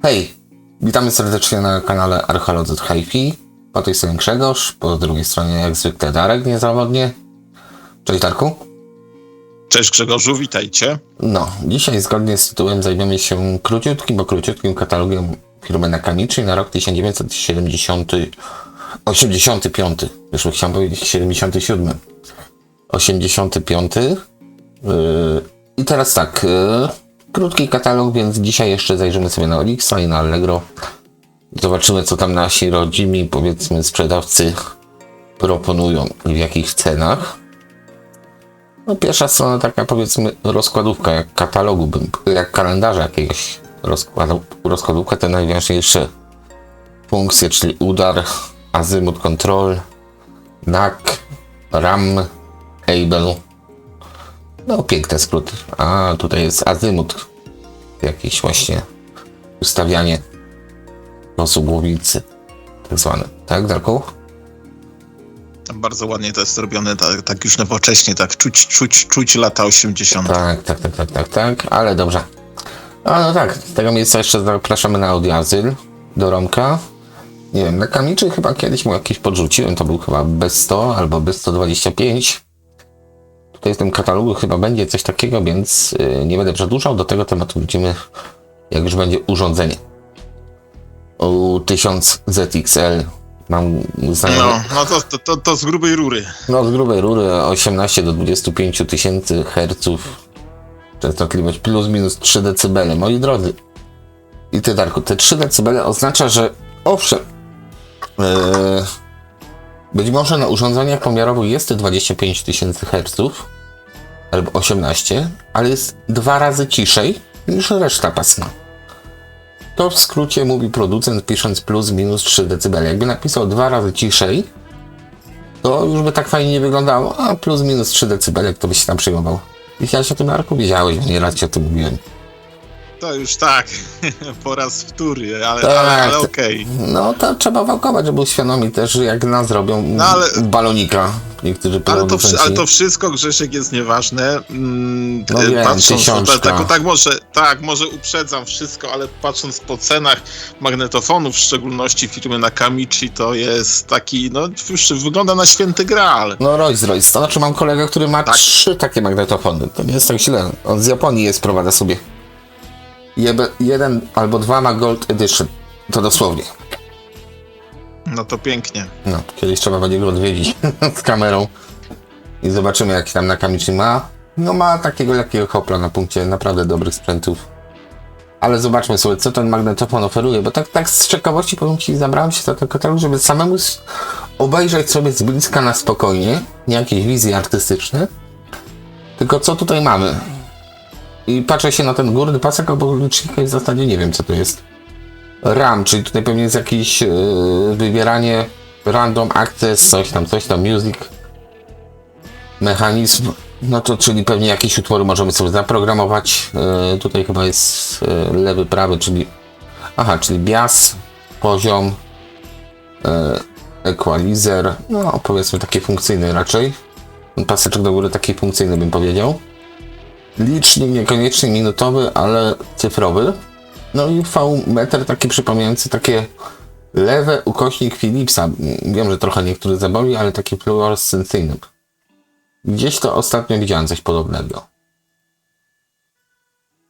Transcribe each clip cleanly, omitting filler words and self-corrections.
Hej, witamy serdecznie na kanale Archeolodzy Hi-Fi. Po tej stronie Grzegorz, po drugiej stronie jak zwykle Darek niezawodnie. Cześć Darku. Cześć Grzegorzu, witajcie. No, dzisiaj zgodnie z tytułem zajmiemy się króciutkim katalogiem firmy Nakamichi na rok 1985. Już chciałem powiedzieć 77. 85. I teraz tak, krótki katalog, więc dzisiaj jeszcze zajrzymy sobie na Olixa i na Allegro. Zobaczymy, co tam nasi rodzimi, powiedzmy, sprzedawcy proponują i w jakich cenach. No, pierwsza strona taka, powiedzmy, rozkładówka, jak katalogu, jak kalendarza jakiegoś rozkładówka, te najważniejsze funkcje, czyli udar, azymut control, NAC, RAM, Able. No, piękne skróty. A tutaj jest azymut, jakieś właśnie ustawianie losu głowicy, tak zwane. Tak, Darku? Bardzo ładnie to jest zrobione, tak już nowocześnie, tak czuć lata 80. Tak, ale dobrze. A no tak, z tego miejsca jeszcze zapraszamy na Audioazyl do Romka. Nie wiem, na Nakamichi chyba kiedyś mu jakiś podrzuciłem, to był chyba B100 albo B125. Tutaj w tym katalogu chyba będzie coś takiego, więc nie będę przedłużał. Do tego tematu wrócimy, jak już będzie urządzenie. U1000 ZXL mam znajome. To z grubej rury. No, z grubej rury 18 do 25 tysięcy herców. Częstotliwość plus minus 3 dB. Moi drodzy. I ty, Darku, te 3 dB oznacza, że owszem, być może na urządzeniach pomiarowych jest to 25 tysięcy herców albo 18, ale jest 2 razy ciszej niż reszta pasma. To w skrócie mówi producent, pisząc plus minus 3 dB. Jakby napisał 2 razy ciszej, to już by tak fajnie nie wyglądało, a plus minus 3 dB to by się tam przyjmował. Wiedziałeś o tym, Marku? Wiedziałeś, bo nieraz ci o tym mówiłem. To już tak, po raz wtóry, ale, Tak, ale okej. No to trzeba wałkować, żeby uświadomić też, że jak nas robią balonika. Niektórzy producenci. Ale to wszystko, Grzesiek, jest nieważne. No wiem, Patrząc, tysiączka. może uprzedzam wszystko, ale patrząc po cenach magnetofonów, w szczególności firmy Nakamichi, to jest taki, no już wygląda na święty graal. No Rolls Royce. To znaczy mam kolegę, który ma 3 takie magnetofony. To nie jest tak źle. On z Japonii je sprowadza sobie. Jeden albo 2 ma Gold Edition. To dosłownie. No to pięknie. No, kiedyś trzeba będzie go odwiedzić z kamerą i zobaczymy, jak tam Nakamichi ma. No ma takiego lekkiego hopla na punkcie naprawdę dobrych sprzętów. Ale zobaczmy sobie, co ten magnetofon oferuje, bo tak z ciekawości powiem ci, zabrałem się za ten katalog, żeby samemu obejrzeć sobie z bliska na spokojnie, nie jakieś wizje artystyczne, tylko co tutaj mamy. I patrzę się na ten górny pasek obok licznika i w zasadzie nie wiem, co to jest. RAM, czyli tutaj pewnie jest jakieś wybieranie random access, coś tam, music, mechanizm, no to czyli pewnie jakieś utwory możemy sobie zaprogramować. Tutaj chyba jest lewy, prawy, czyli bias, poziom, equalizer, no powiedzmy taki funkcyjny raczej. Ten paseczek do góry taki funkcyjny bym powiedział. Licznik niekoniecznie minutowy, ale cyfrowy. No i V-meter taki przypominający takie lewe ukośnik Philipsa. Wiem, że trochę niektórych zaboli, ale taki fluorescencyjny. Gdzieś to ostatnio widziałem coś podobnego.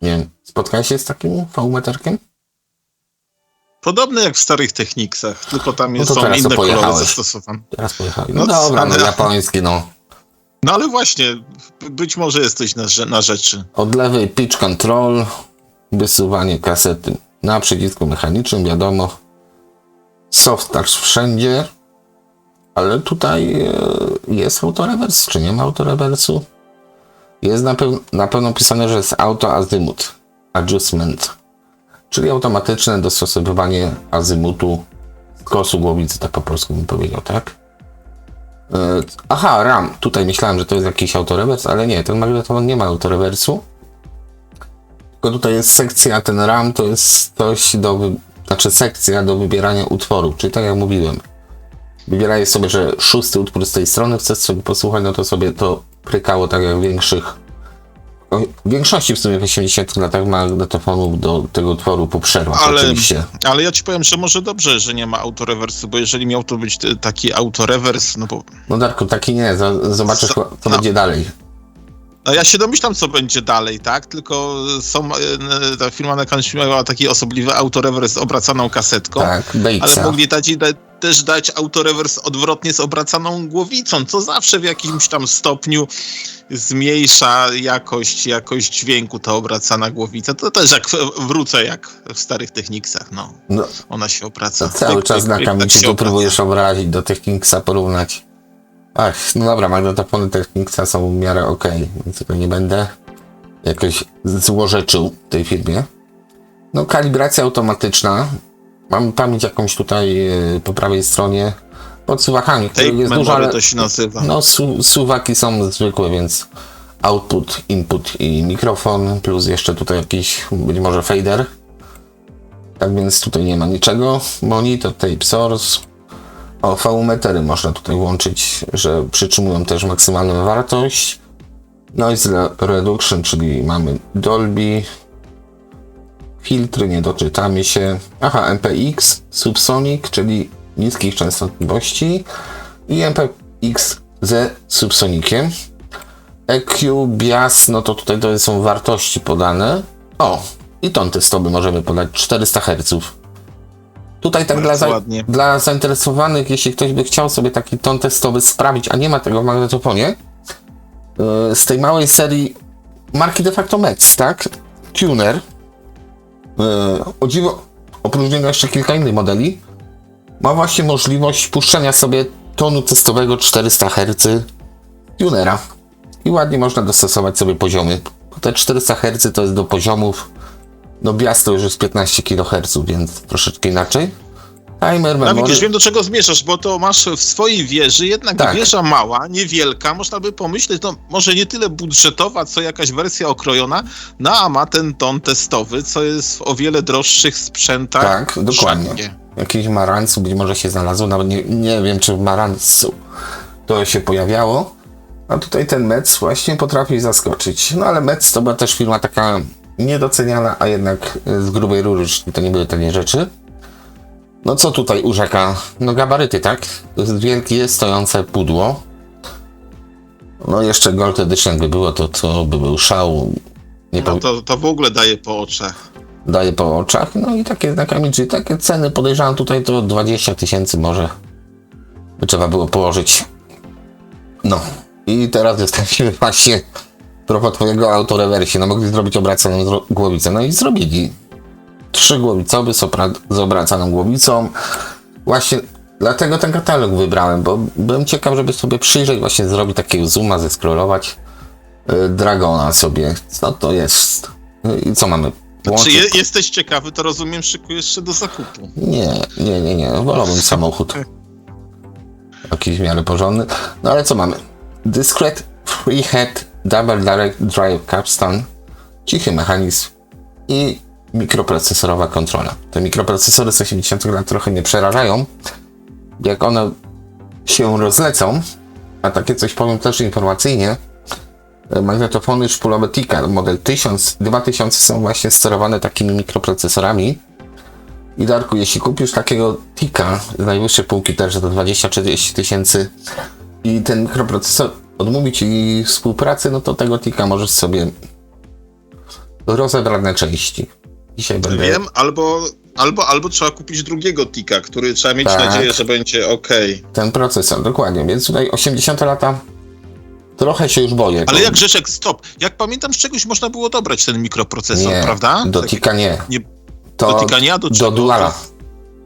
Nie wiem, spotkałeś się z takim V-meterkiem? Podobne jak w starych Technicsach, tylko tam No to są inne kolory pojechałeś. zastosowane. Teraz pojechałem. No dobra, no japoński, no. No ale właśnie, być może jesteś na rzeczy. Od lewej pitch control, wysuwanie kasety na przycisku mechanicznym, wiadomo. Soft touch wszędzie, ale tutaj jest autorewers, czy nie ma autorewersu? Jest na pewno pisane, że jest auto azymut, adjustment, czyli automatyczne dostosowywanie azymutu kosu głowicy, tak po polsku bym powiedział, tak? Aha, RAM. Tutaj myślałem, że to jest jakiś autorewers, ale nie, ten magnetofon nie ma autorewersu. Tylko tutaj jest sekcja, ten RAM to jest coś sekcja do wybierania utworu, czyli tak jak mówiłem. Wybieraj sobie, że 6. utwór z tej strony chcesz sobie posłuchać, no to sobie to prykało tak jak w większych w większości w sumie w 80 latach magnetofonów do tego utworu po przerwach Ale- oczywiście. Ale ja ci powiem, że może dobrze, że nie ma autorewersu, bo jeżeli miał to być taki autorewers, no bo No Darku, taki nie, zobaczysz co No. będzie dalej. no ja się domyślam, co będzie dalej, tak? Tylko ta firma Nakamchi miała taki osobliwy autorewers z obracaną kasetką, Tak, ale Batesa. mogli też dać autorewers odwrotnie z obracaną głowicą, co zawsze w jakimś tam stopniu zmniejsza jakość dźwięku ta obracana głowica. To też jak wrócę, jak w starych Technicsach, no. No, Ona się obraca. to cały Pyk, czas pyk, na pyk, kamieniu tak się tu obraca. próbujesz obrazić, do Technicsa porównać. Ach, no dobra, magnetofony Technicsa są w miarę okej, więc tego nie będę jakoś złorzeczył tej firmie. No kalibracja automatyczna. Mam pamięć jakąś tutaj po prawej stronie pod suwakami, Tape których jest dużo, memory ale to się nazywa. no suwaki są zwykłe, więc output, input i mikrofon, plus jeszcze tutaj jakiś być może fader. Tak więc tutaj nie ma niczego. Monitor, tape source. O, V-metery można tutaj włączyć, że przytrzymują też maksymalną wartość. Noise reduction, czyli mamy Dolby. Filtry, nie doczytamy się. Aha, MPX, subsonic, czyli niskich częstotliwości. I MPX ze subsonikiem. EQ, bias, no to tutaj to są wartości podane. O, i ton testowy możemy podać 400 Hz. Tutaj tak Bardzo ładnie. dla zainteresowanych, jeśli ktoś by chciał sobie taki ton testowy sprawdzić, a nie ma tego w magnetofonie, z tej małej serii marki de facto Metz, tak? Tuner. O dziwo, oprócz niego jeszcze kilka innych modeli, ma właśnie możliwość puszczenia sobie tonu testowego 400 Hz tunera. I ładnie można dostosować sobie poziomy. Te 400 Hz to jest do poziomów, no bias to już jest 15 kHz, więc troszeczkę inaczej. Timer, No memory. widzisz, wiem do czego zmierzasz, bo to masz w swojej wieży, jednak Tak. wieża mała, niewielka, można by pomyśleć, no może nie tyle budżetowa, co jakaś wersja okrojona, no a ma ten ton testowy, co jest w o wiele droższych sprzętach. Tak, dokładnie. wszędzie. Jakiś Marantzu być może się znalazło, nawet nie wiem czy w Marantzu to się pojawiało. A tutaj ten Metz właśnie potrafi zaskoczyć. No ale Metz to była też firma taka niedoceniana, a jednak z grubej rury, czyli to nie były tanie rzeczy. No co tutaj urzeka? No gabaryty, tak? To jest wielkie, stojące pudło. No jeszcze Gold Edition by było, to by był szał. Nie No to w ogóle daje po oczach. daje po oczach. No i takie znakami, czyli takie ceny podejrzewam tutaj to 20 000 może by trzeba było położyć. No i teraz jesteśmy właśnie propos twojego autorewersie. No mogli zrobić obracaną głowicę. No i zrobili. 3 głowicowy z obracaną głowicą. Właśnie dlatego ten katalog wybrałem, bo byłem ciekaw, żeby sobie przyjrzeć, właśnie zrobić takiego zooma, zeskrolować Dragona sobie. Co to jest? I co mamy? Czy jesteś ciekawy, to rozumiem, szykujesz się do zakupu. Nie. Wolałbym samochód. Jakiś w miarę porządny. No ale co mamy? Discrete Freehead Double Direct Drive Capstan. Cichy mechanizm i mikroprocesorowa kontrola. Te mikroprocesory z 80 lat trochę mnie przerażają. Jak one się rozlecą, a takie coś powiem też informacyjnie, magnetofony szpulowe Tika model 1000, 2000 są właśnie sterowane takimi mikroprocesorami. I Darku, jeśli kupisz takiego Tika z najwyższej półki też za 20-30 tysięcy i ten mikroprocesor odmówi ci współpracy, no to tego Tika możesz sobie rozebrać na części. Dzisiaj będę... Wiem, albo trzeba kupić drugiego Tika, który trzeba mieć Tak. nadzieję, że będzie okej. Ten procesor, dokładnie. Więc tutaj 80 lata trochę się już boję. Ale jak Grzeszek, stop. Jak pamiętam, z czegoś można było dobrać ten mikroprocesor, nie, prawda? do Tak- Tika nie. nie- To do Tika nie, a do do czego? Duala.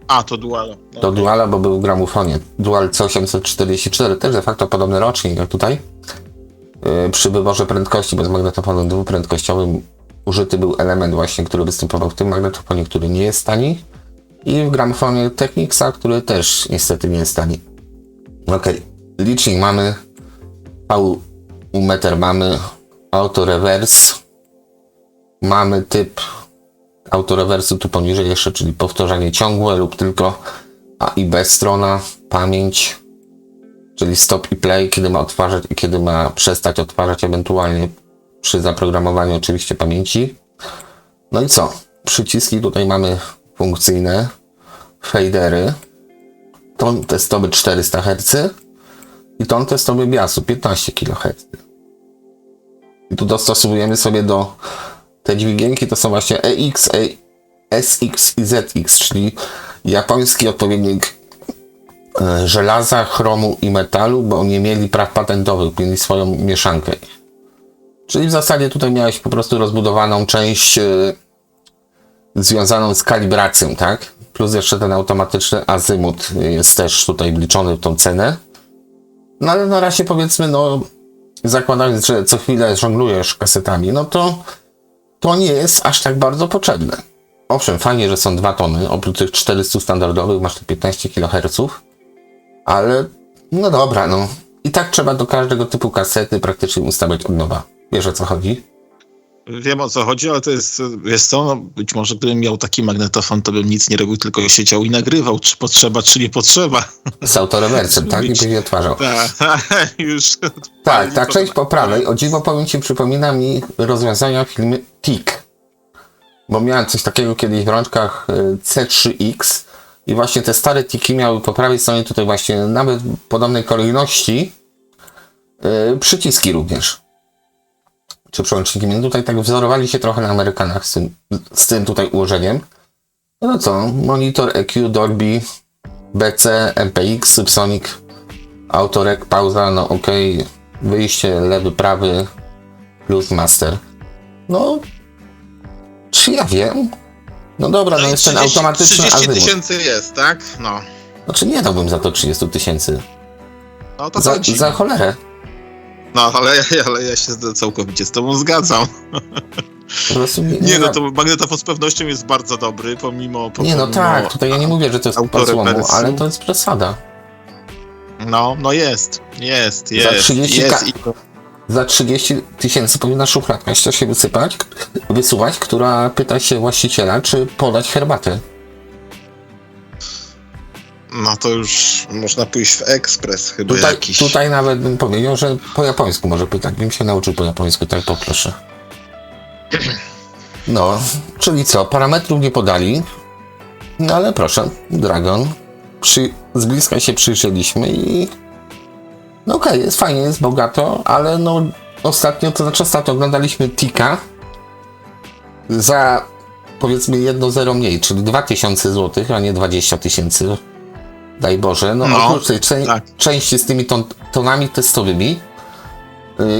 A, to Duala. No. Do Duala, bo był w gramofonie. Dual C844, też de facto podobny rocznik jak tutaj. Przy wyborze prędkości, bo z magnetofonem dwuprędkościowym użyty był element właśnie, który występował w tym magnetofonie, który nie jest tani. I w gramofonie Technicsa, który też niestety nie jest tani. Okej. Licznik mamy. V-meter mamy. Auto-reverse. Mamy typ autorewersu tu poniżej jeszcze, czyli powtarzanie ciągłe lub tylko A i B strona, pamięć, czyli stop i play, kiedy ma odtwarzać i kiedy ma przestać odtwarzać, ewentualnie przy zaprogramowaniu oczywiście pamięci. No i co? Przyciski tutaj mamy funkcyjne, fadery, ton testowy 400 Hz i ton testowy biasu 15 kHz. I tu dostosowujemy sobie do te dźwigienki, to są właśnie EX, SX i ZX, czyli japoński odpowiednik żelaza, chromu i metalu, bo nie mieli praw patentowych, mieli swoją mieszankę. Czyli w zasadzie tutaj miałeś po prostu rozbudowaną część związaną z kalibracją, tak? Plus jeszcze ten automatyczny azymut jest też tutaj wliczony w tą cenę. No ale na razie powiedzmy, no zakładając, że co chwilę żonglujesz kasetami, no to nie jest aż tak bardzo potrzebne. Owszem, fajnie, że są 2 tony, oprócz tych 400 standardowych masz te 15 kHz, ale no dobra, no i tak trzeba do każdego typu kasety praktycznie ustawiać od nowa. Wiesz, o co chodzi? Wiem, o co chodzi, ale to jest, wiesz co, no, być może gdybym miał taki magnetofon, to bym nic nie robił, tylko siedział i nagrywał, czy potrzeba, czy nie potrzeba. Z autorewersem, tak? I byś je odtwarzał. Tak, już. Tak, ta część po prawej, o dziwo powiem ci, przypomina mi rozwiązania filmy TIC. Bo miałem coś takiego kiedyś w rączkach C3X i właśnie te stare TICi miały po prawej stronie tutaj właśnie nawet w podobnej kolejności przyciski również. Czy przełączniki. No tutaj tak wzorowali się trochę na Amerykanach z tym tutaj ułożeniem. No co, monitor EQ, Dolby, BC, MPX, Subsonic, Autorec, pauza, no ok, wyjście, lewy, prawy, plus master. No, czy ja wiem? No dobra, no jest ten automatyczny 30 azymut. tysięcy jest, tak? No. Znaczy nie dałbym za to 30 000. No to chodzi. Za cholerę. No, ale ja się całkowicie z tobą zgadzam. Po prostu Nie, no to magnetofon z pewnością jest bardzo dobry, pomimo nie, no tak, tutaj ja nie mówię, że to jest po złomu, ale to jest przesada. No jest. Za 30 jest. Za 30 000 powinna szufladka jeszcze się wysuwać, która pyta się właściciela, czy podać herbatę. No to już można pójść w ekspres chyba jakiś. Tutaj nawet bym powiedział, że po japońsku może pytać. Bym się nauczył po japońsku, tak poproszę. No, czyli co? Parametrów nie podali. No ale proszę, Dragon. Z bliska się przyjrzeliśmy i... No okej, jest fajnie, jest bogato, ale no ostatnio oglądaliśmy Tika za powiedzmy 1-0 mniej, czyli 2000 zł, a nie 20 000. Daj Boże, no oprócz tej części z tymi tonami testowymi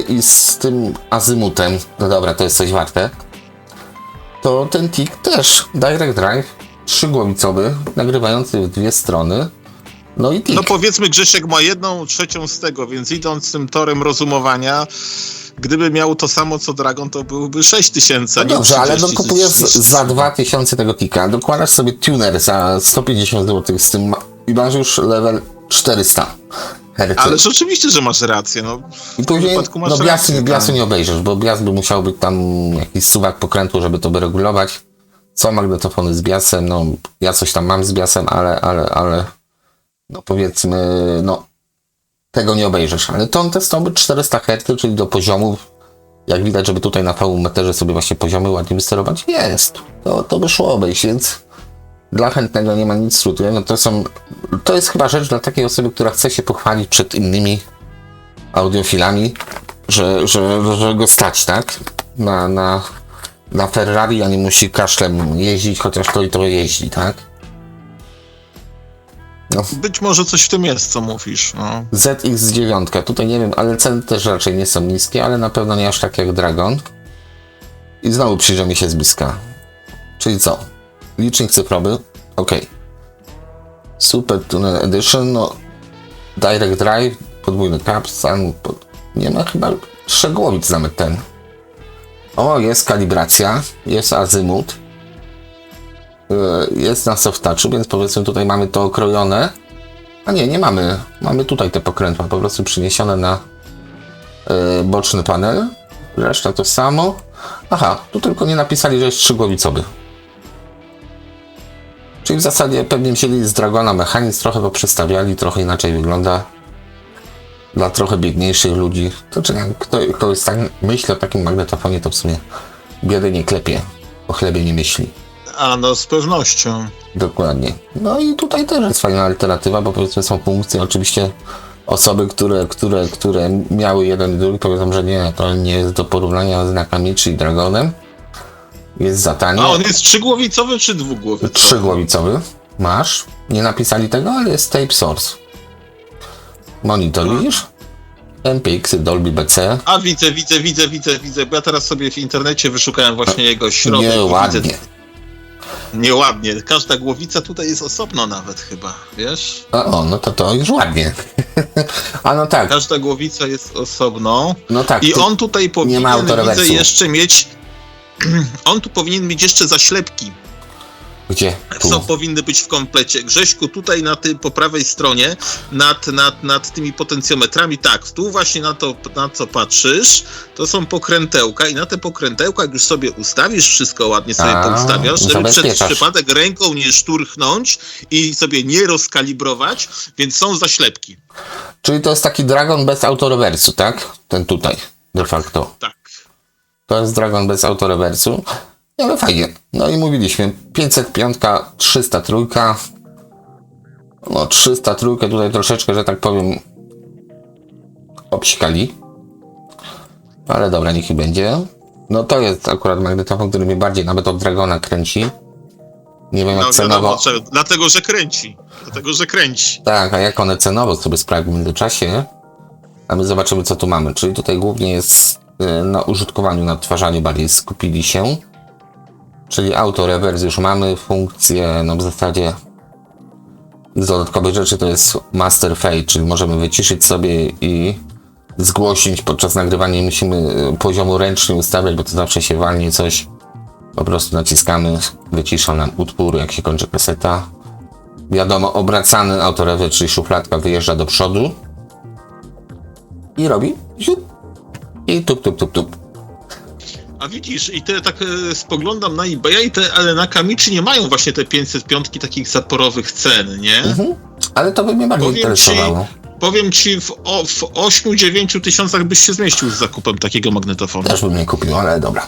i z tym azymutem, no dobra, to jest coś warte, to ten TIC też, Direct Drive, 3-głowicowy, nagrywający w 2 strony, no i TIC. No powiedzmy, Grzesiek ma 1/3 z tego, więc idąc tym torem rozumowania, gdyby miał to samo co Dragon, to byłby 6000. No dobrze, ale no kupujesz za 2000 tego TICa, dokładasz sobie tuner za 150 zł z tym i masz już level 400 Hz. Ale oczywiście, że masz rację, no. I później, no biasu nie obejrzysz, bo bias by musiał być tam jakiś suwak pokrętlu, żeby to wyregulować. Są magnetofony z biasem, no ja coś tam mam z biasem, ale no powiedzmy, no tego nie obejrzysz. Ale ton testowy 400 Hz, czyli do poziomów, jak widać, żeby tutaj na V-meterze sobie właśnie poziomy ładnie wysterować, jest. To by szło obejść, więc dla chętnego nie ma nic trudnego. No to jest chyba rzecz dla takiej osoby, która chce się pochwalić przed innymi audiofilami, że go stać, tak? Na Ferrari, a nie musi kaszlem jeździć, chociaż to i to jeździ, tak? No. Być może coś w tym jest, co mówisz. No. ZX9, tutaj nie wiem, ale ceny też raczej nie są niskie, ale na pewno nie aż tak jak Dragon. I znowu przyjrzymy się z bliska. Czyli co? Licznik cyfrowy, ok. Super Tuner Edition, no Direct Drive, podwójny caps, nie ma chyba 3 głowic nawet ten. O, jest kalibracja, jest azymut, jest na soft touchu, więc powiedzmy tutaj mamy to okrojone. A nie mamy. Mamy tutaj te pokrętła po prostu przyniesione na boczny panel. Reszta to samo. Aha, tu tylko nie napisali, że jest 3-głowicowy. Czyli w zasadzie pewnie wzięli z Dragona mechanizm, trochę go przestawiali, trochę inaczej wygląda. dla trochę biedniejszych ludzi. To czy kto jest tak, myśli o takim magnetofonie, to w sumie biedy nie klepie, o chlebie nie myśli. A no, z pewnością. Dokładnie. No i tutaj też jest fajna alternatywa, bo powiedzmy są funkcje, oczywiście osoby, które miały jeden i drugi, powiedzą, że nie, to nie jest do porównania z Nakamichi i Dragonem. Jest za tanie. A on jest trzygłowicowy czy dwugłowicowy? Trzygłowicowy. Masz. Nie napisali tego, ale jest tape source. Monitor, widzisz? MPX, Dolby BC. A widzę, bo ja teraz sobie w internecie wyszukałem właśnie jego środek. Nieładnie. Widzę, nieładnie. Każda głowica tutaj jest osobno nawet chyba, wiesz? No to już ładnie. A no tak. Każda głowica jest osobno. No tak. I on tutaj powinien, ma autorewersu. widzę, jeszcze mieć... On tu powinien mieć jeszcze zaślepki. Gdzie? Tu. Co powinny być w komplecie? Grześku, tutaj po prawej stronie, nad tymi potencjometrami, tak, tu właśnie na co patrzysz, to są pokrętełka i na te pokrętełka, jak już sobie ustawisz wszystko ładnie, sobie poustawiasz, żeby przez przypadek ręką nie szturchnąć i sobie nie rozkalibrować, więc są zaślepki. Czyli to jest taki Dragon bez autorewersu, tak? Ten tutaj, de facto. Tak. To jest Dragon bez autorewersu. Ale fajnie. No i mówiliśmy, 505, 303. No 303 tutaj troszeczkę, że tak powiem, obsikali. Ale dobra, niech i będzie. No to jest akurat magnetofon, który mnie bardziej nawet od Dragona kręci. Nie wiem jak cenowo. Dlatego, że kręci. Tak, a jak one cenowo sobie sprawdzą w międzyczasie. A my zobaczymy co tu mamy. Czyli tutaj głównie jest na użytkowaniu, na odtwarzaniu bardziej skupili się. Czyli auto reverse już mamy, funkcję, no w zasadzie z dodatkowych rzeczy to jest master fade, czyli możemy wyciszyć sobie i zgłosić podczas nagrywania, nie musimy poziomu ręcznie ustawiać, bo to zawsze się walnie coś. Po prostu naciskamy, wycisza nam utwór, jak się kończy kaseta. Wiadomo, obracany auto reverse, czyli szufladka wyjeżdża do przodu i robi ziup i tup. A widzisz, i te tak spoglądam na eBaya ale na Nakamichi nie mają właśnie te 505 takich zaporowych cen, nie? Ale to by mnie bardziej interesowało. Powiem ci, w 8-9 tysiącach byś się zmieścił z zakupem takiego magnetofonu. Też bym nie kupił, ale dobra.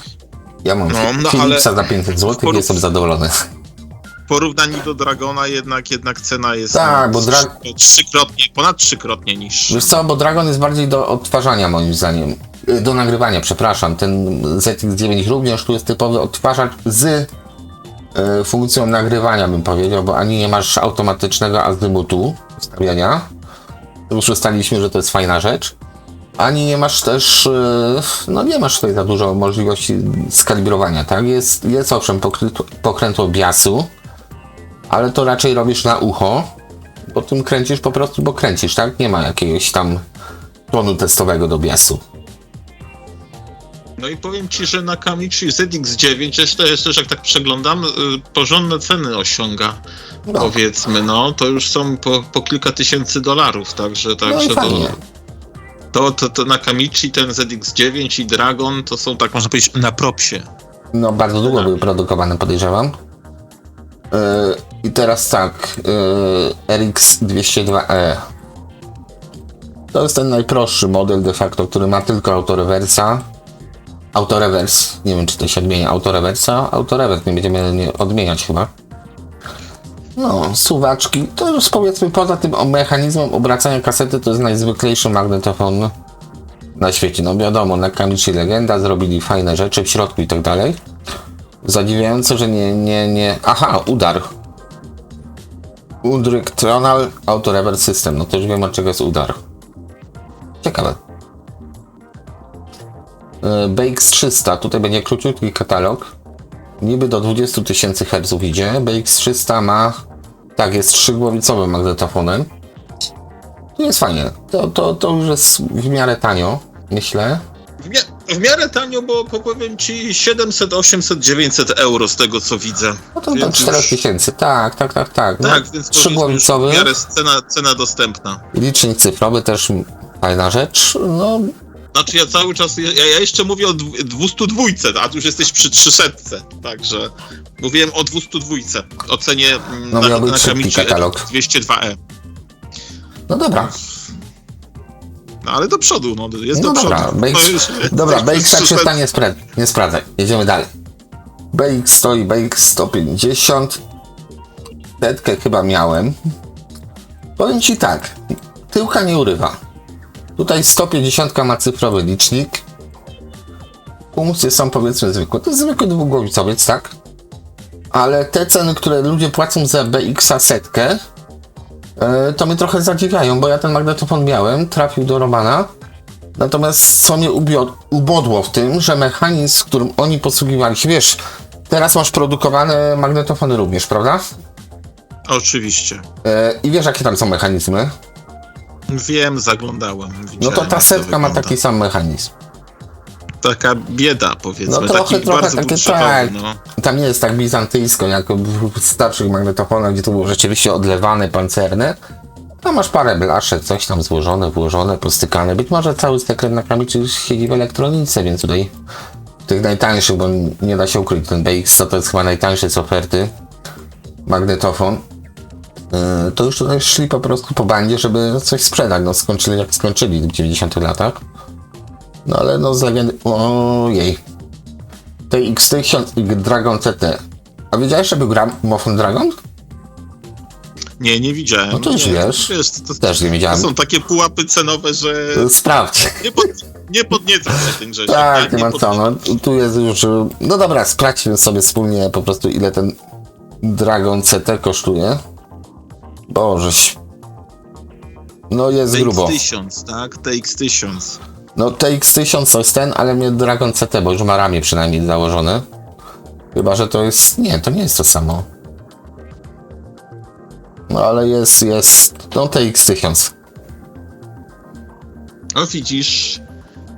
Ja mam Philipsa za 500 zł i jestem zadowolony. W porównaniu do Dragona jednak cena jest tak, bo ponad trzykrotnie niższa. Wiesz co, bo Dragon jest bardziej do odtwarzania moim zdaniem. Do nagrywania, przepraszam. Ten ZX9 również tu jest typowy odtwarzacz z funkcją nagrywania, bym powiedział, bo ani nie masz automatycznego azymutu ustawiania. Już ustaliliśmy, że to jest fajna rzecz. Ani nie masz też, no nie masz tutaj za dużo możliwości skalibrowania, tak? Jest owszem pokrętło biasu, ale to raczej robisz na ucho, bo tym kręcisz po prostu, bo kręcisz, tak? Nie ma jakiegoś tam tonu testowego do biasu. No i powiem ci, że Nakamichi ZX9 jeszcze jak tak przeglądam, porządne ceny osiąga. No. Powiedzmy, no to już są po kilka tysięcy dolarów, także to Nakamichi, ten ZX9 i Dragon to są, tak można powiedzieć, na propsie. No bardzo długo były produkowane, podejrzewam. I teraz tak, RX202E. To jest ten najprostszy model de facto, który ma tylko autorewersa. Autorewers, nie wiem czy to się odmienia, autorewers, nie będziemy odmieniać chyba. No, suwaczki, to już powiedzmy poza tym mechanizmem obracania kasety to jest najzwyklejszy magnetofon na świecie. No wiadomo, Nakamichi legenda, zrobili fajne rzeczy w środku i tak dalej. Zadziwiające, że nie... Aha, udar. Udryctional Auto Reverse System, no to już wiem od czego jest udar. Ciekawe. BX300, tutaj będzie króciutki katalog. Niby do 20 000 Hz idzie. BX300 ma... Tak, jest trzygłowicowym magnetofonem. To jest fajnie. To już jest w miarę tanio, myślę. W miarę tanio, bo powiem ci 700, 800, 900 euro z tego co widzę. No to tam 4000, tak. No, tak, więc trzygłowicowy. W miarę cena dostępna. Licznik cyfrowy też fajna rzecz. No. Znaczy ja cały czas, ja jeszcze mówię o 202, a tu już jesteś przy 300, także mówiłem o 202, o cenie no, na Nakamichi katalog. 202E. No dobra. No, ale do przodu, no jest No do dobra, przodu. dobra, BX tak się stanie nie sprawdzaj. Jedziemy dalej. BX stoi, BX 150. Setkę chyba miałem. Powiem ci tak, tyłka nie urywa. Tutaj 150 ma cyfrowy licznik. Funkcje są powiedzmy zwykłe. To jest zwykły dwugłowicowiec, tak? Ale te ceny, które ludzie płacą za BX-a setkę, to mnie trochę zadziwiają, bo ja ten magnetofon miałem, trafił do Romana. Natomiast co mnie ubodło w tym, że mechanizm, którym oni posługiwali się, wiesz, teraz masz produkowane magnetofony również, prawda? Oczywiście. I wiesz, jakie tam są mechanizmy? Wiem, zaglądałem. No to widziałem, ta jak to setka ma wygląda. taki sam mechanizm. Taka bieda, powiedzmy. No trochę bardzo takie budżetowy, tak. no. Tam nie jest tak bizantyjsko, jak w starszych magnetofonach, gdzie to było rzeczywiście odlewane, pancerne. Tam masz parę blaszek, coś tam złożone, włożone, postykane. Być może cały sekret na kamiczy siedzi w elektronice, więc tutaj tych najtańszych, bo nie da się ukryć, ten BX to jest chyba najtańszy z oferty magnetofon. To już tutaj szli po prostu po bandzie, żeby coś sprzedać. No skończyli jak skończyli w 90 latach. No ale no z legendy... Ojej. TX1000 i Dragon CT. A wiedziałeś, żeby gramofon Dragon? Nie widziałem. No to już nie, wiesz. to Też nie to wiedziałem. są takie pułapy cenowe, że Sprawdź. nie podniecą się tym rzeczom. Tak, nie ma co. podniecą. No, tu jest już... No dobra, sprawdźmy sobie wspólnie po prostu, ile ten Dragon CT kosztuje. Bożeś. No jest grubo. TX1000, tak? TX1000. No TX1000 to jest ten, ale mnie Dragon CT, bo już ma ramię przynajmniej założone. Chyba, że to jest... Nie, to nie jest to samo. No ale jest... No TX1000. O widzisz,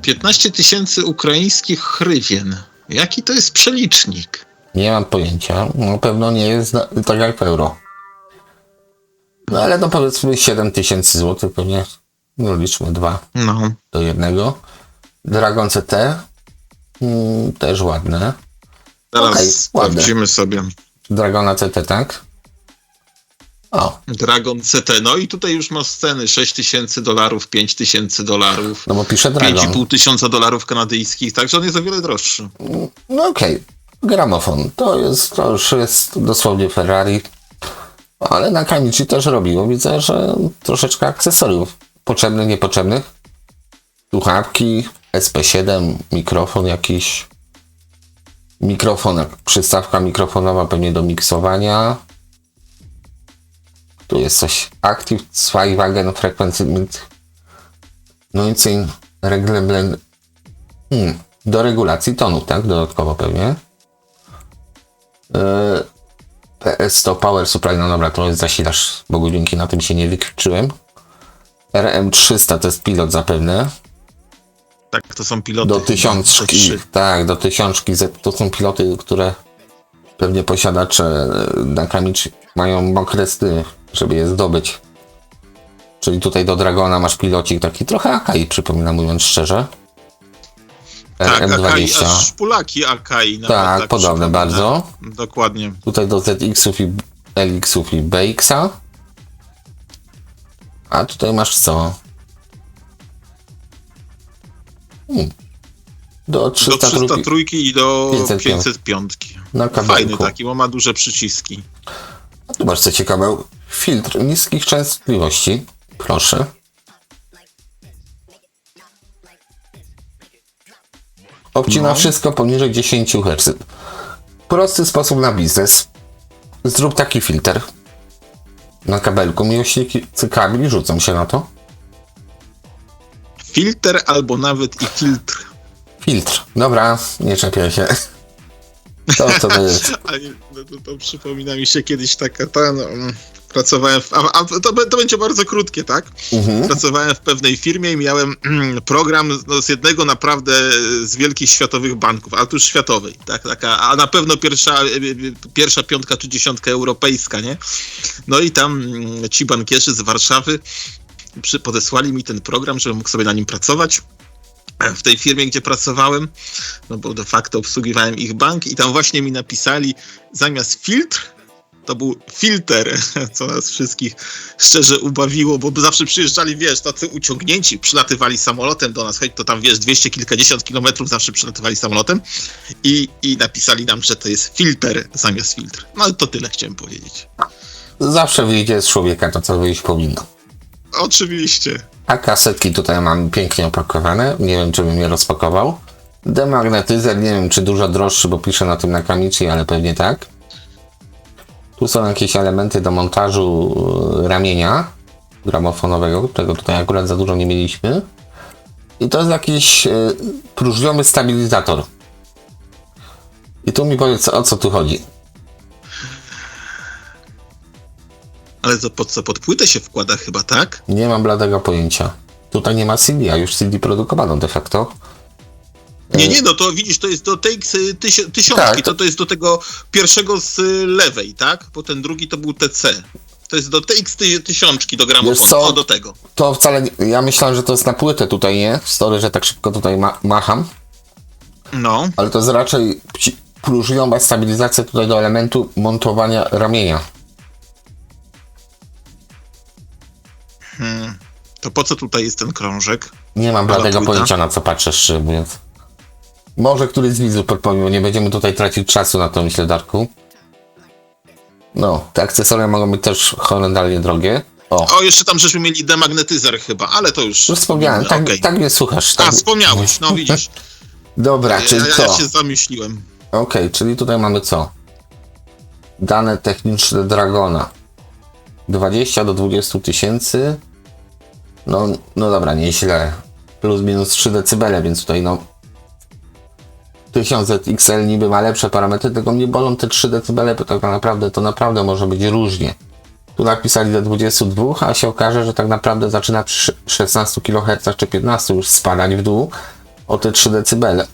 15 000 ukraińskich hrywien. Jaki to jest przelicznik? Nie mam pojęcia. No pewno nie jest tak jak w euro. No ale no powiedzmy 7000 zł pewnie. No liczmy 2 No. do 1. Dragon CT. Też ładne. Teraz Okej, ładne. sprawdzimy sobie. Dragona CT, tak? O, Dragon CT. No i tutaj już masz ceny $6000, $5000, no bo pisze Dragon. $5500 kanadyjskich, także on jest o wiele droższy. No okej. Gramofon. To już jest dosłownie Ferrari. Ale na Kamichi też robiło. Widzę, że troszeczkę akcesoriów. Potrzebnych, niepotrzebnych. Słuchawki, SP7, mikrofon jakiś. Mikrofon, przystawka mikrofonowa pewnie do miksowania. Tu jest coś. Active Zweiwagen Frequency Noise Regle Blend. Do regulacji tonu, tak? Dodatkowo pewnie. PS100 Power Supply, no dobra, to jest zasilacz, Bogu dzięki, na tym się nie wykryczyłem. RM300 to jest pilot zapewne. Tak, to są piloty. Do chyba, 1000, te trzy. tak, do 1000 to są piloty, które pewnie posiadacze na Kamichi mają mokre sty, żeby je zdobyć. Czyli tutaj do Dragona masz pilocik taki trochę Akai, przypominam, mówiąc szczerze. Tak, Akai, RM20. aż szpulaki Akai. nawet Tak, podobne przypomina. bardzo. Dokładnie. Tutaj do ZX-ów i LX-ów i BX-a. A tutaj masz co? Do Do 303 303 i do 505. 505. na kabelku. Fajny taki, bo ma duże przyciski. A tu masz co ciekawe. Filtr niskich częstotliwości. Proszę. Obcina No. wszystko poniżej 10 Hz. Prosty sposób na biznes. Zrób taki filtr. Na kabelku miłośniki kabli rzucą się na to. Filtr albo nawet i filtr. Filtr. Dobra, nie czepiaj się. To co to jest? A nie, no to przypomina mi się kiedyś taka pracowałem to będzie bardzo krótkie, tak? Pracowałem w pewnej firmie i miałem program z jednego naprawdę z wielkich światowych banków, ale to już światowej, tak? A na pewno pierwsza piątka czy dziesiątka europejska, nie? No i tam ci bankierzy z Warszawy podesłali mi ten program, żebym mógł sobie na nim pracować. W tej firmie, gdzie pracowałem, no bo de facto obsługiwałem ich bank i tam właśnie mi napisali zamiast filtr to był filtr, co nas wszystkich szczerze ubawiło, bo zawsze przyjeżdżali, wiesz, tacy uciągnięci, przylatywali samolotem do nas, choć to tam, wiesz, 200 kilkadziesiąt kilometrów zawsze przylatywali samolotem i napisali nam, że to jest filtr zamiast filtr. No i to tyle chciałem powiedzieć. Zawsze wyjdzie z człowieka to, co wyjść powinno. Oczywiście. A kasetki tutaj mam pięknie opakowane. Nie wiem, czy bym je rozpakował. Demagnetyzer, nie wiem, czy dużo droższy, bo piszę na tym Nakamichi, ale pewnie tak. Tu są jakieś elementy do montażu ramienia gramofonowego, którego tutaj akurat za dużo nie mieliśmy. I to jest jakiś próżniowy stabilizator. I tu mi powiedz, o co tu chodzi. Ale to pod płytę się wkłada chyba, tak? Nie mam bladego pojęcia. Tutaj nie ma CD, a już CD produkowano de facto. Nie, no to widzisz, to jest do tej tysiączki, Tak. to jest do tego pierwszego z lewej, tak? Bo ten drugi to był TC. To jest do TX tysiączki do Wiesz gramofonu, co? o do tego. To wcale nie, ja myślałem, że to jest na płytę tutaj, nie? Sorry, że tak szybko tutaj macham. No, Ale to jest raczej próżniowa stabilizacja tutaj do elementu montowania ramienia. to po co tutaj jest ten krążek? Nie mam Ale bladego płyta? pojęcia, na co patrzę, szczerze mówiąc. Może któryś z widzów podpowie, bo nie będziemy tutaj tracić czasu na to, myślę, Darku. No, te akcesoria mogą być też horrendalnie drogie. O, jeszcze tam żeśmy mieli demagnetyzer chyba, ale to już... Już wspomniałem, tak, okej. tak mnie słuchasz. A, Tak. wspomniałeś, no widzisz. Dobra, czyli Ja co? się zamyśliłem. Okej, czyli tutaj mamy co? Dane techniczne Dragona. 20 do 20 tysięcy. No dobra, nieźle. Plus minus 3 dB, więc tutaj no 1000 ZXL niby ma lepsze parametry, tylko mnie bolą te 3 dB, bo tak naprawdę to naprawdę może być różnie. Tu napisali do 22, a się okaże, że tak naprawdę zaczyna przy 16 kHz czy 15 już spadać w dół o te 3 dB.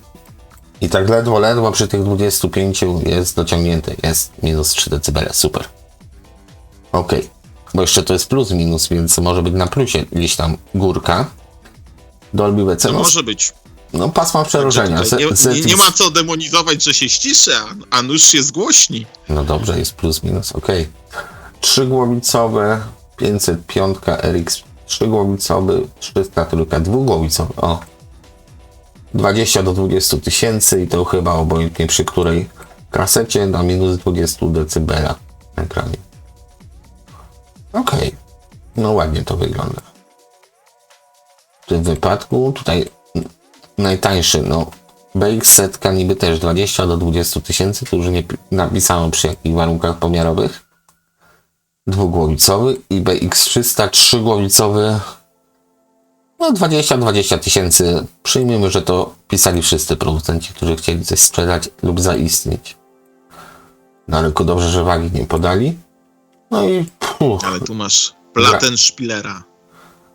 I tak ledwo przy tych 25 jest dociągnięty. Jest minus 3 dB, super. Okej. Bo jeszcze to jest plus minus, więc może być na plusie gdzieś tam górka. Dolby BC, To może być. no pasma przeróżenia. Tutaj nie ma co demonizować, że się ściszy, a nóż się zgłośni. No dobrze, jest plus minus, okej. 3-głowicowe, 505 RX, 3-głowicowy, 303, dwugłowicowy, o. 20 do 20 tysięcy i to chyba obojętnie przy której kasecie do minus 20 dB na ekranie. Okej, no ładnie to wygląda. W tym wypadku tutaj najtańszy, no BX setka niby też 20 do 20 tysięcy, tu już nie napisano przy jakich warunkach pomiarowych. Dwugłowicowy i BX300 trzygłowicowy, no 20 tysięcy. Przyjmijmy, że to pisali wszyscy producenci, którzy chcieli coś sprzedać lub zaistnieć. Na rynku dobrze, że wagi nie podali. No i Ale tu masz Plattenspieler.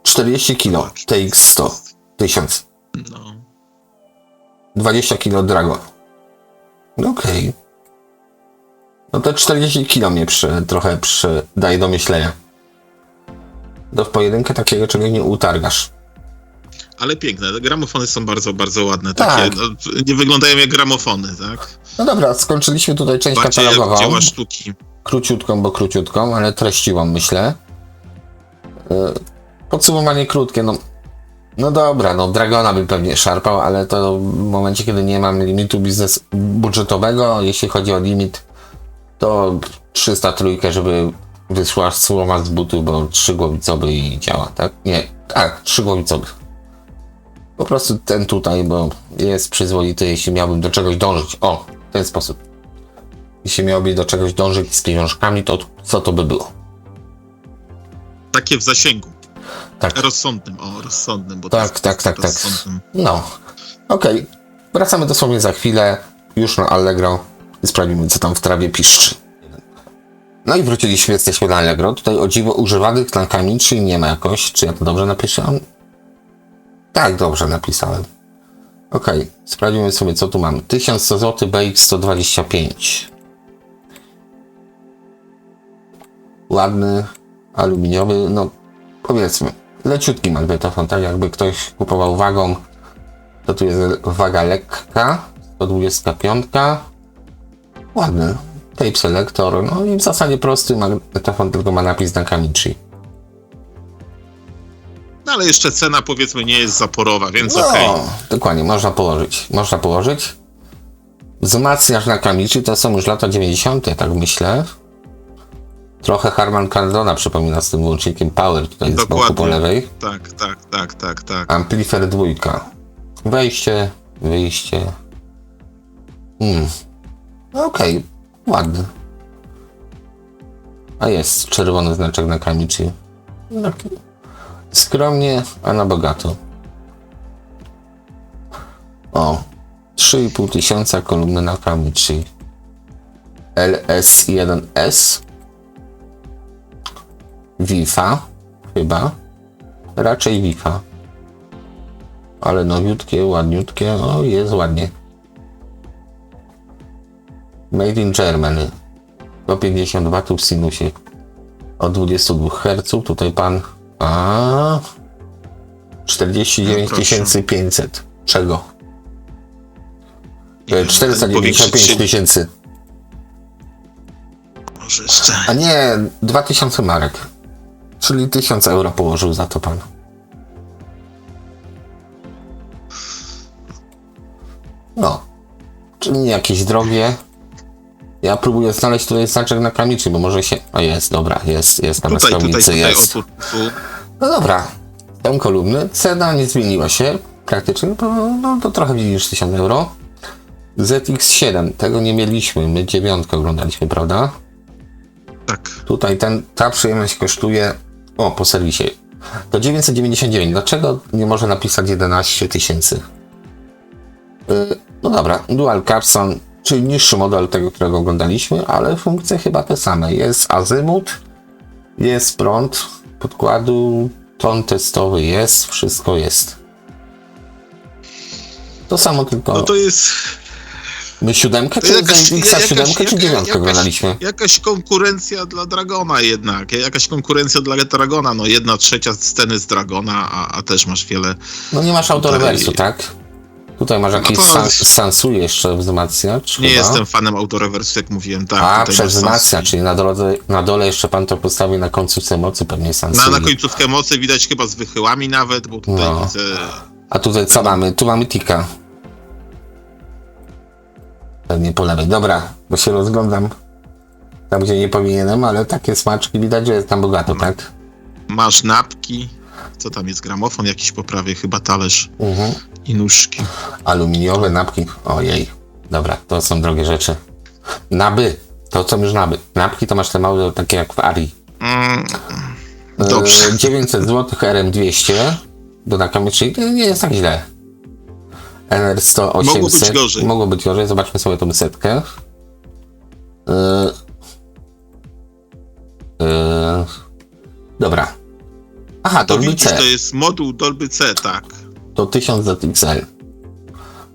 40 kg TX100 1000. No. 20 kg Dragon. No okej. No te 40 kg mnie trochę daje do myślenia. To w pojedynkę takiego czegoś nie utargasz. Ale piękne. Gramofony są bardzo, bardzo ładne. Tak. Takie, no, nie wyglądają jak gramofony, tak? No dobra, skończyliśmy tutaj część Bardziej jak katalogową. dzieła sztuki. Króciutką, ale treściwą, myślę. Podsumowanie krótkie, no dobra, no Dragona bym pewnie szarpał, ale to w momencie, kiedy nie mam limitu biznes budżetowego, jeśli chodzi o limit, to 303, żeby wyszła słowa z butu, bo 3-głowicowy i działa, tak? Nie, tak, 3-głowicowy. Po prostu ten tutaj, bo jest przyzwoity, jeśli miałbym do czegoś dążyć. O, w ten sposób. Jeśli miałbym do czegoś dążyć z pieniążkami, to co to by było? Takie w zasięgu. Tak. Rozsądnym, rozsądnym. Bo Tak. to jest rozsądnym. No, okej. Wracamy dosłownie za chwilę, już na Allegro i sprawdzimy, co tam w trawie piszczy. No i wróciliśmy, jesteśmy na Allegro. Tutaj o dziwo używanych znankami, czyli nie ma jakoś. Czy ja to dobrze napisałem? Tak, dobrze napisałem. Okej, sprawdzimy sobie, co tu mamy. 1000 zł BX125. Ładny, aluminiowy, no powiedzmy, leciutki magnetofon, tak jakby ktoś kupował wagą, to tu jest waga lekka, 125, ładny, tape selector, no i w zasadzie prosty magnetofon, tylko ma napis na Kamichi. No ale jeszcze cena powiedzmy nie jest zaporowa, więc No, okej. dokładnie, można położyć. Wzmacniacz na Kamichi to są już lata 90., tak myślę. Trochę Harman Kardona przypomina z tym łącznikiem Power tutaj z boku po lewej. Tak. Amplifier 2. Wejście, wyjście. Okej, ładny. A jest czerwony znaczek na Kamichi. Skromnie, a na bogato. O, 3,5 tysiąca kolumny na Kamichi. LS1S. Wi-Fi, chyba. Raczej Wi-Fi. Ale nowiutkie, ładniutkie. O, jest ładnie. Made in Germany. 150 W w sinusie. Od 22 Hz. Tutaj pan. 49 500. Czego? 495 tysięcy. Może jeszcze. A nie, 2000 marek. Czyli 1000 euro położył za to pan. No. Czyli nie jakieś drogie. Ja próbuję znaleźć tutaj znaczek na Kamichi, bo może się... A jest, dobra, jest tam na stronnicy, jest. Tu. No dobra. Tą kolumny. Cena nie zmieniła się praktycznie, bo to trochę mniej niż 1000 euro. ZX7, tego nie mieliśmy, my 9 oglądaliśmy, prawda? Tak. Tutaj ta przyjemność kosztuje, po serwisie, to 999. Dlaczego nie może napisać 11 tysięcy? No dobra, Dual Capson, czyli niższy model tego, którego oglądaliśmy, ale funkcje chyba te same. Jest azymut, jest prąd podkładu, ton testowy jest, wszystko jest. To samo, tylko... No to jest... My 7 czy X7 czy 9 oglądaliśmy? Jakaś konkurencja dla Dragona jednak. Jakaś konkurencja dla Dragona. No 1/3 sceny z Dragona, a też masz wiele... No nie masz autorewersu, tak? Tutaj masz jakiś to... Sansui jeszcze wzmacniacz. Nie chyba. jestem fanem autorewersu, jak mówiłem. Tak, przez wzmacniacz, czyli na dole jeszcze pan to postawi na końcówce mocy, pewnie Sansui. Na końcówkę mocy widać chyba z wychyłami nawet, bo tutaj widzę... A tutaj co mamy? Tu mamy Tika. Pewnie po lewej. Dobra, bo się rozglądam tam, gdzie nie powinienem, ale takie smaczki widać, że jest tam bogato, tak? Masz napki. Co tam jest? Gramofon jakiś po prawej, chyba talerz i nóżki. Aluminiowe napki. Ojej. Dobra, to są drogie rzeczy. Naby. To są już naby. Napki to masz te małe, takie jak w Arii. Dobrze. 900 zł RM200 do Kamichi, to nie jest tak źle. NR100 Mogło być 800. gorzej. Mogło być gorzej. Zobaczmy sobie tą setkę. Dobra. Aha, To Dolby widzisz, C. to jest moduł Dolby C, tak. To 1000 ZXL.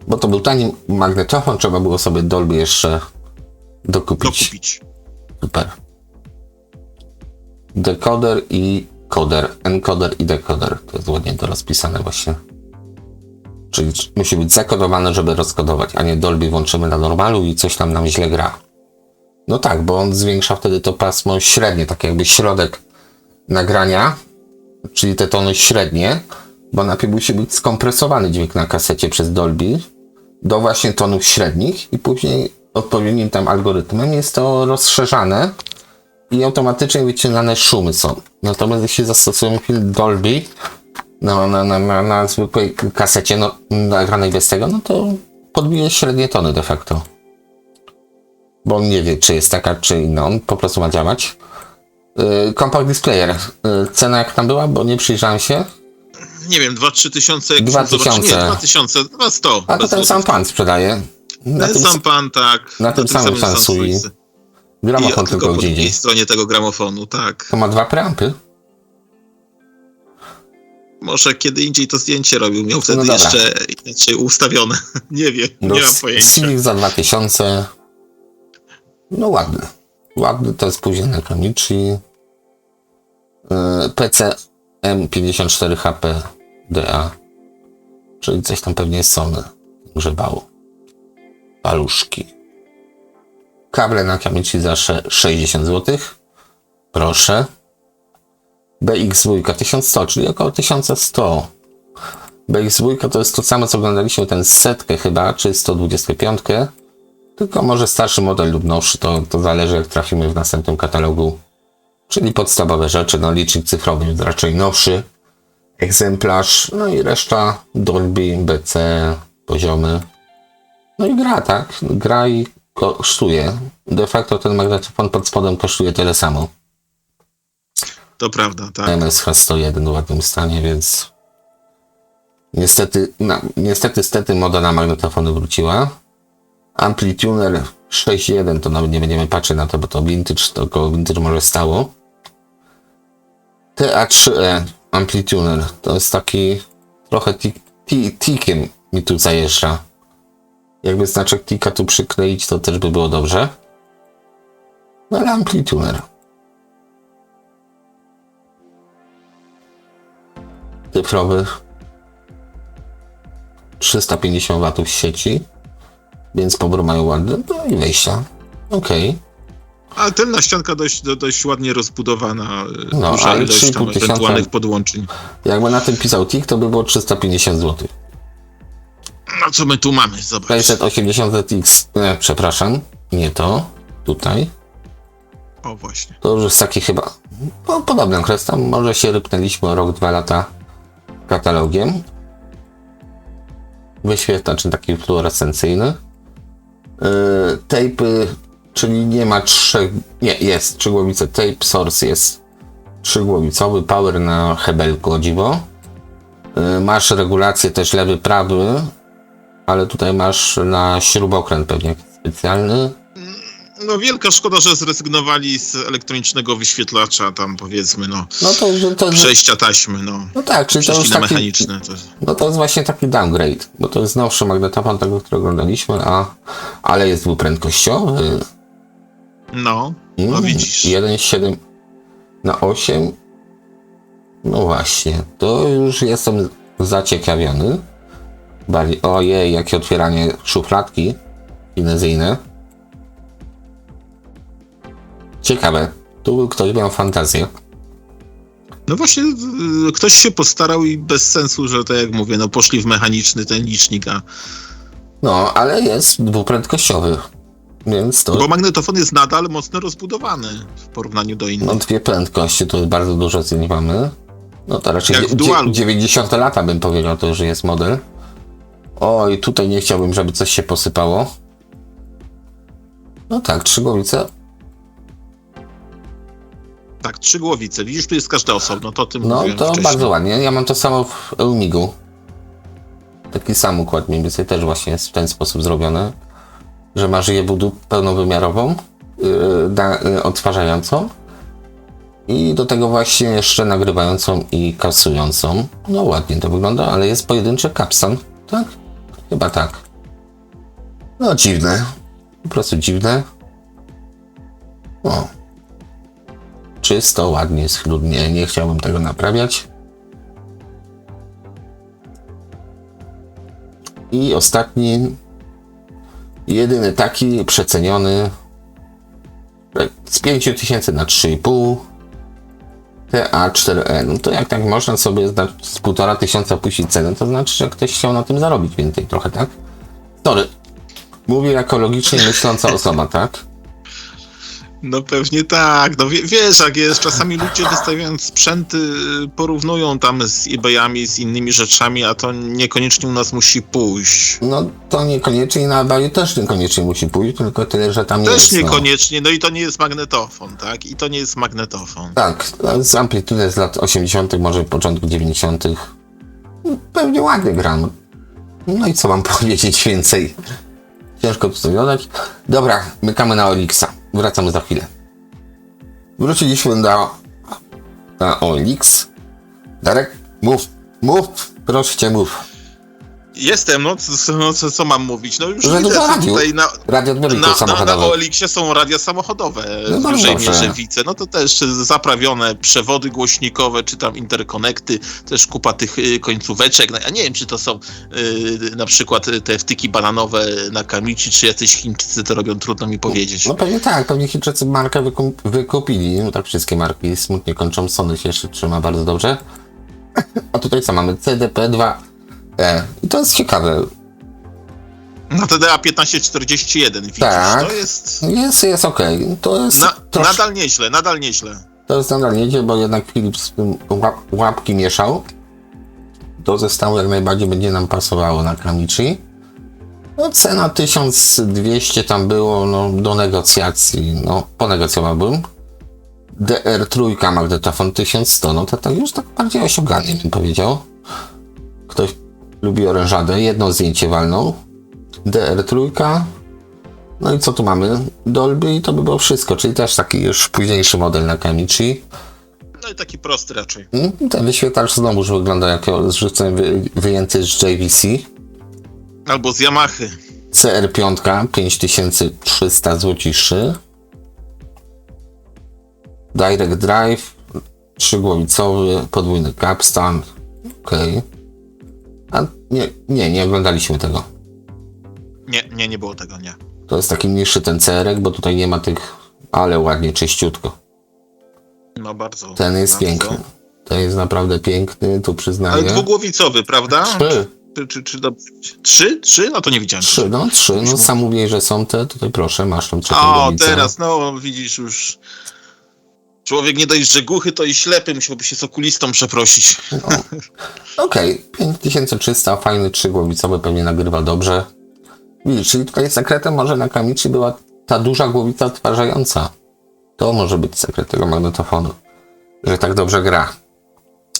Bo to był tani magnetofon, trzeba było sobie Dolby jeszcze dokupić. Super. Decoder i coder. Encoder i decoder. To jest ładnie to rozpisane właśnie. Czyli musi być zakodowane, żeby rozkodować, a nie Dolby włączymy na normalu i coś tam nam źle gra. No tak, bo on zwiększa wtedy to pasmo średnie, tak jakby środek nagrania, czyli te tony średnie, bo najpierw musi być skompresowany dźwięk na kasecie przez Dolby do właśnie tonów średnich i później odpowiednim tam algorytmem jest to rozszerzane i automatycznie wycinane szumy są. Natomiast jeśli zastosujemy film Dolby na zwykłej kasecie nagranej bez tego, no to podbije średnie tony de facto. Bo on nie wie, czy jest taka, czy inna. On po prostu ma działać. Compact Displayer. Cena jak tam była, bo nie przyjrzałem się. Nie wiem, 2-3 tysiące. 2000. Nie, 2000, 200. A to ten sam pan sprzedaje. Ten sam pan, tak. Na tym samym Sansui. Gramofon tylko po gdzie drugiej indziej. stronie tego gramofonu, tak. To ma 2 preampy. Może kiedy indziej to zdjęcie robił, miał wtedy dobra. jeszcze inaczej ustawione. Nie wiem, nie mam pojęcia. Civic za 2000. No ładny. Ładny to jest później na Kamichi. PC M54HP DA. Czyli coś tam pewnie Sony grzebało. Paluszki. Kable na Kamichi za 60 zł. Proszę. BX2 1100, czyli około 1100. BX2 to jest to samo, co oglądaliśmy, ten setkę chyba, czy 125. Tylko może starszy model lub nowszy, to zależy, jak trafimy w następnym katalogu. Czyli podstawowe rzeczy, no licznik cyfrowy jest raczej nowszy egzemplarz, no i reszta Dolby, BC, poziomy. No i gra, tak? Gra i kosztuje. De facto ten magnetofon pod spodem kosztuje tyle samo. To prawda, tak. MSH 101 w ładnym stanie, więc niestety moda na magnetofony wróciła. Amplituner 6.1 to nawet nie będziemy patrzeć na to, bo to vintage, to koło vintage może stało. TA3E Amplituner to jest taki trochę tikiem mi tu zajeżdża. Jakby znaczek tika tu przykleić, to też by było dobrze. No ale Amplituner. Cyfrowy 350 W sieci, więc pobór mają ładny, no i wejścia. Okej. A tylna ścianka dość ładnie rozbudowana, No, duża ale ilość tam 3,5 ewentualnych podłączeń. Jakby na tym pisał tik, to by było 350 zł. No co my tu mamy? Zobacz. 680 ZX, przepraszam, nie to, tutaj. O właśnie. To już jest taki chyba podobny okres, tam może się rypnęliśmy o rok, 2 lata katalogiem. Wyświetlacz taki fluorescencyjny. Tape'y, czyli nie ma jest 3 głowice, tape source jest 3-głowicowy, power na hebelku, o dziwo. Masz regulację też lewy, prawy, ale tutaj masz na śrubokręt pewnie specjalny. No wielka szkoda, że zrezygnowali z elektronicznego wyświetlacza, tam powiedzmy, To przejścia taśmy, no tak, czyli to przeszli już na taki, mechaniczne. no to jest właśnie taki downgrade, bo to jest nowszy magnetofon tego, który oglądaliśmy, ale jest dwuprędkościowy. No widzisz. 1,7 na 8. No właśnie, to już jestem zaciekawiony. Ojej, jakie otwieranie szufladki finezyjne. Ciekawe, tu ktoś miał fantazję. No właśnie, ktoś się postarał i bez sensu, że tak jak mówię, poszli w mechaniczny ten licznik, No, ale jest dwuprędkościowy, więc to... Bo magnetofon jest nadal mocno rozbudowany w porównaniu do innych. No 2 prędkości, to jest bardzo dużo, co nie mamy. No to raczej Jak w dualu. 90 lata bym powiedział, to już jest model. Oj, tutaj nie chciałbym, żeby coś się posypało. No tak, 3 głowice. Tak, 3 głowice. Widzisz, tu jest każda osobno, to o tym No mówiłem to wcześniej. bardzo ładnie. Ja mam to samo w Eumigu. Taki sam układ mniej więcej też właśnie jest w ten sposób zrobiony, że masz jebudu pełnowymiarową, odtwarzającą i do tego właśnie jeszcze nagrywającą i kasującą. No ładnie to wygląda, ale jest pojedynczy kapstan, tak? Chyba tak. No dziwne. Po prostu dziwne. O. Czysto, ładnie, schludnie. Nie chciałbym tego naprawiać. I ostatni, jedyny taki przeceniony z 5000 na 3,5 TA4E. No to jak tak można sobie z 1500 puścić cenę, to znaczy, że ktoś chciał na tym zarobić więcej trochę, tak? Sorry. Mówię ekologicznie myśląca osoba, tak? No pewnie tak, no wiesz jak jest, czasami ludzie wystawiając sprzęty porównują tam z eBayami, z innymi rzeczami, a to niekoniecznie u nas musi pójść. No to niekoniecznie, na eBayu też niekoniecznie musi pójść, tylko tyle, że tam Też jest. niekoniecznie, no i to nie jest magnetofon, tak? I to nie jest magnetofon. Tak, z amplitudy z lat 80., może początku 90. Pewnie ładnie gram. No i co mam powiedzieć więcej? Ciężko tu coś dodać. Dobra, mykamy na Olixa. Wracamy za chwilę. Wróciliśmy na Olix. Darek, mów, proszę cię, mów. Jestem, co mam mówić? No już Że widzę, dużo że radiów. tutaj Radioodbiorniki na samochodowe. OLX-ie są radia samochodowe No w bardzo dużej dobrze. mierze widzę. No to też zaprawione przewody głośnikowe, czy tam interkonekty, też kupa tych końcóweczek. No, ja nie wiem, czy to są na przykład te wtyki bananowe na Kamichi, czy jacyś Chińczycy to robią, trudno mi powiedzieć. No pewnie tak, pewnie Chińczycy markę wykupili. No tak wszystkie marki smutnie kończą, Sony się jeszcze trzyma bardzo dobrze. A tutaj co mamy? CDP2E. I to jest ciekawe. No TDA 1541, widzisz, Tak. to jest Jest okej. To jest nadal nieźle. To jest nadal niedzie, bo jednak Philips z tym łapki mieszał. Do zestawu jak najbardziej będzie nam pasowało na Kamichi. No cena 1200 tam było, no do negocjacji, no ponegocjowałbym. DR3 magnetofon 1100, no to już tak bardziej osiągalnie bym powiedział. Ktoś lubi orężadę, jedno zdjęcie walną. DR3. No i co tu mamy? Dolby i to by było wszystko, czyli też taki już późniejszy model na Kamichi. No i taki prosty raczej. Ten wyświetlacz znowu już wygląda jak zrzucony wyjęty z JVC. Albo z Yamahy. CR5 5300 złociszy. Direct Drive 3-głowicowy, podwójny capstan. Okej. A nie oglądaliśmy tego. Nie było tego, nie. To jest taki niższy ten CR-ek, bo tutaj nie ma tych, ale ładnie, czyściutko. No bardzo. Ten jest bardzo. piękny. To jest naprawdę piękny, tu przyznaję. Ale dwugłowicowy, prawda? 3. Czy dobrze? 3? 3? No to nie widziałem. 3, no 3. No sam mówię, że są te, tutaj proszę, masz tą trzecią O, głowicę. teraz, no widzisz już. Człowiek nie dość, że głuchy, to i ślepy, musiałby się z okulistą przeprosić. No. Okej, 5300, fajny 3-głowicowy, pewnie nagrywa dobrze. Widzisz, czyli tutaj sekretem może na Kamichi była ta duża głowica odtwarzająca. To może być sekret tego magnetofonu, że tak dobrze gra.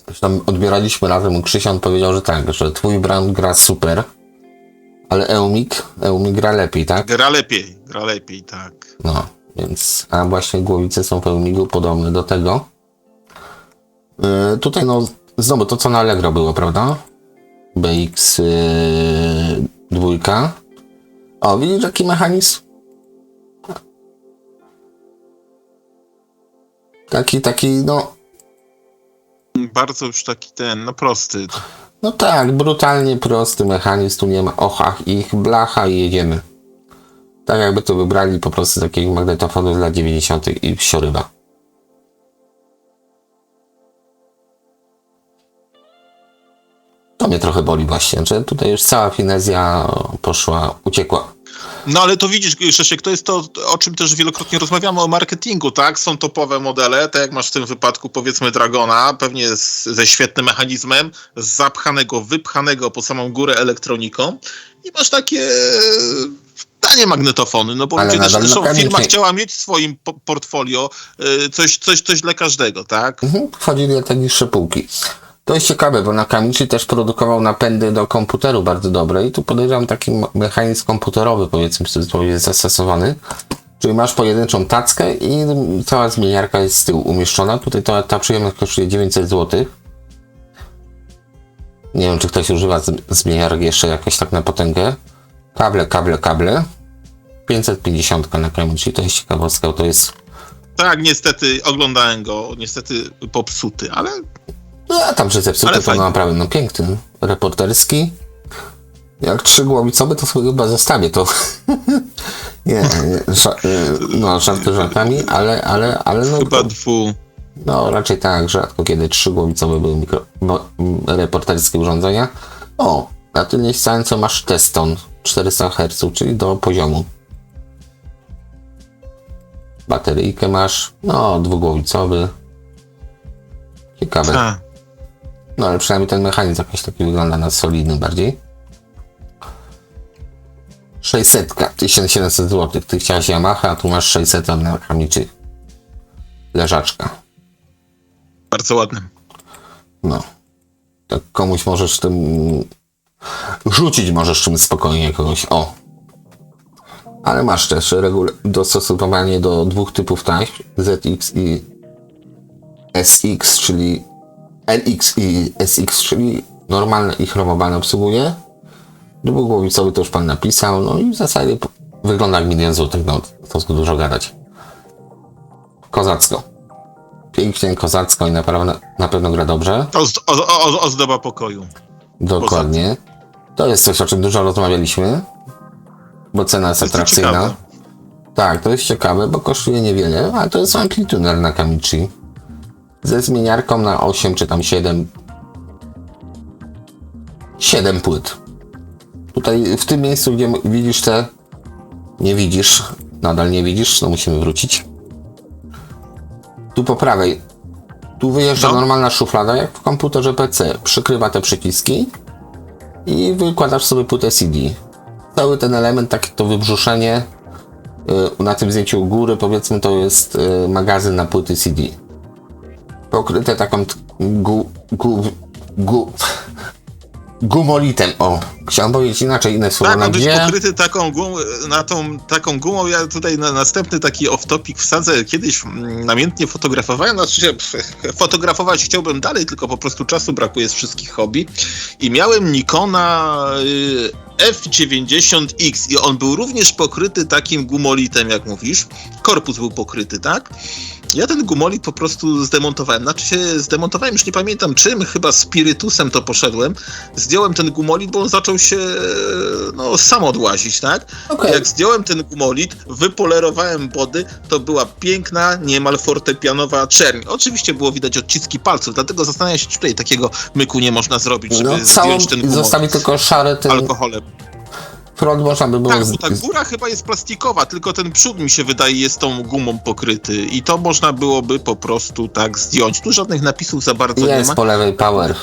Zresztą odbieraliśmy razem u Krzysia, on powiedział, że tak, że twój brand gra super, ale Eumig gra lepiej, tak? Gra lepiej, tak. No, więc, a właśnie głowice są w Eumigu podobne do tego. Tutaj no, znowu to co na Allegro było, prawda? BX2. O, widzisz jaki mechanizm? Taki, no, Bardzo już taki no prosty. no tak, brutalnie prosty mechanizm, tu nie ma ochach ich, blacha i jedziemy. Tak jakby to wybrali po prostu takiego magnetofonu z lat 90. i wsiorywa. To mnie trochę boli właśnie, że tutaj już cała finezja uciekła. No ale to widzisz, Szeszek, to jest to, o czym też wielokrotnie rozmawiamy, o marketingu, tak? Są topowe modele, tak jak masz w tym wypadku powiedzmy Dragona, pewnie ze świetnym mechanizmem, wypchanego po samą górę elektroniką i masz takie tanie magnetofony, no bo Ale ludzie nadal zresztą mechanicznie. firma chciała mieć w swoim portfolio coś dla każdego, tak? Wchodzili na te niższe półki. To jest ciekawe, bo na Kamichi też produkował napędy do komputeru bardzo dobre i tu podejrzewam taki mechanizm komputerowy, powiedzmy, który jest zastosowany. Czyli masz pojedynczą tackę i cała zmieniarka jest z tyłu umieszczona. Tutaj ta przyjemność kosztuje 900 zł. Nie wiem, czy ktoś używa zmieniarek jeszcze jakoś tak na potęgę. Kable. 550 na Kamichi, to jest ciekawostka, to jest... Tak, niestety oglądałem go, niestety popsuty, ale No a tam, że zepsuty, Ale to fajnie. naprawdę no piękny, reporterski. Jak 3-głowicowy, to sobie chyba zostawię to. No żarty żartami, ale no, chyba no raczej tak, rzadko kiedy 3-głowicowe były reporterskie urządzenia. O, na tylnej ściance masz Teston 400 Hz, czyli do poziomu. Bateryjkę masz, no 2-głowicowy. Ciekawe. A, No ale przynajmniej ten mechanizm jakoś taki wygląda na solidny bardziej. 600, 1700 zł. Ty chciałaś Yamaha, a tu masz 600 na Kamichi. Leżaczka. bardzo ładny. No. Tak komuś możesz tym... Rzucić możesz czym spokojnie kogoś. O. Ale masz też dostosowanie do dwóch typów taśm. ZX i SX, czyli LX i SX, czyli normalne i chromowane obsługuje. Dwugłowicowy to już pan napisał, no i w zasadzie wygląda jak 1 000 000 złotych, no to dużo gadać. Kozacko. Pięknie, kozacko i na pewno gra dobrze. Ozdoba pokoju. Dokładnie. To jest coś, o czym dużo rozmawialiśmy, bo cena jest atrakcyjna. Ciekawe. Tak, to jest ciekawe, bo kosztuje niewiele, ale to jest amplituner na Kamichi. Ze zmieniarką na 8 czy tam 7 płyt. Tutaj w tym miejscu, gdzie widzisz nie widzisz, nadal nie widzisz, no musimy wrócić. Tu po prawej, tu wyjeżdża normalna szuflada, jak w komputerze PC. Przykrywa te przyciski i wykładasz sobie płytę CD. Cały ten element, takie to wybrzuszenie, na tym zdjęciu u góry, powiedzmy, to jest magazyn na płyty CD. Pokryte taką gumolitem. O, chciałem powiedzieć inaczej, inne słowo. Tak, on być pokryty taką gumą. Ja tutaj na następny taki off-topic wsadzę. Kiedyś namiętnie fotografowałem, fotografować chciałbym dalej, tylko po prostu czasu brakuje z wszystkich hobby. I miałem Nikona F90X i on był również pokryty takim gumolitem, jak mówisz. Korpus był pokryty, tak? Ja ten gumolit po prostu zdemontowałem. Znaczy się zdemontowałem, już nie pamiętam czym, chyba spirytusem to poszedłem. Zdjąłem ten gumolit, bo on zaczął się sam odłazić, tak? Okay. Jak zdjąłem ten gumolit, wypolerowałem body, to była piękna, niemal fortepianowa czerń. Oczywiście było widać odciski palców, dlatego zastanawiam się, czy tutaj takiego myku nie można zrobić, żeby zdjąć ten gumolit. Zostawi tylko szary ten... alkoholem. Front można by było... Tak, bo ta góra chyba jest plastikowa, tylko ten przód mi się wydaje jest tą gumą pokryty i to można byłoby po prostu tak zdjąć. Tu żadnych napisów za bardzo nie ma. Jest po lewej power.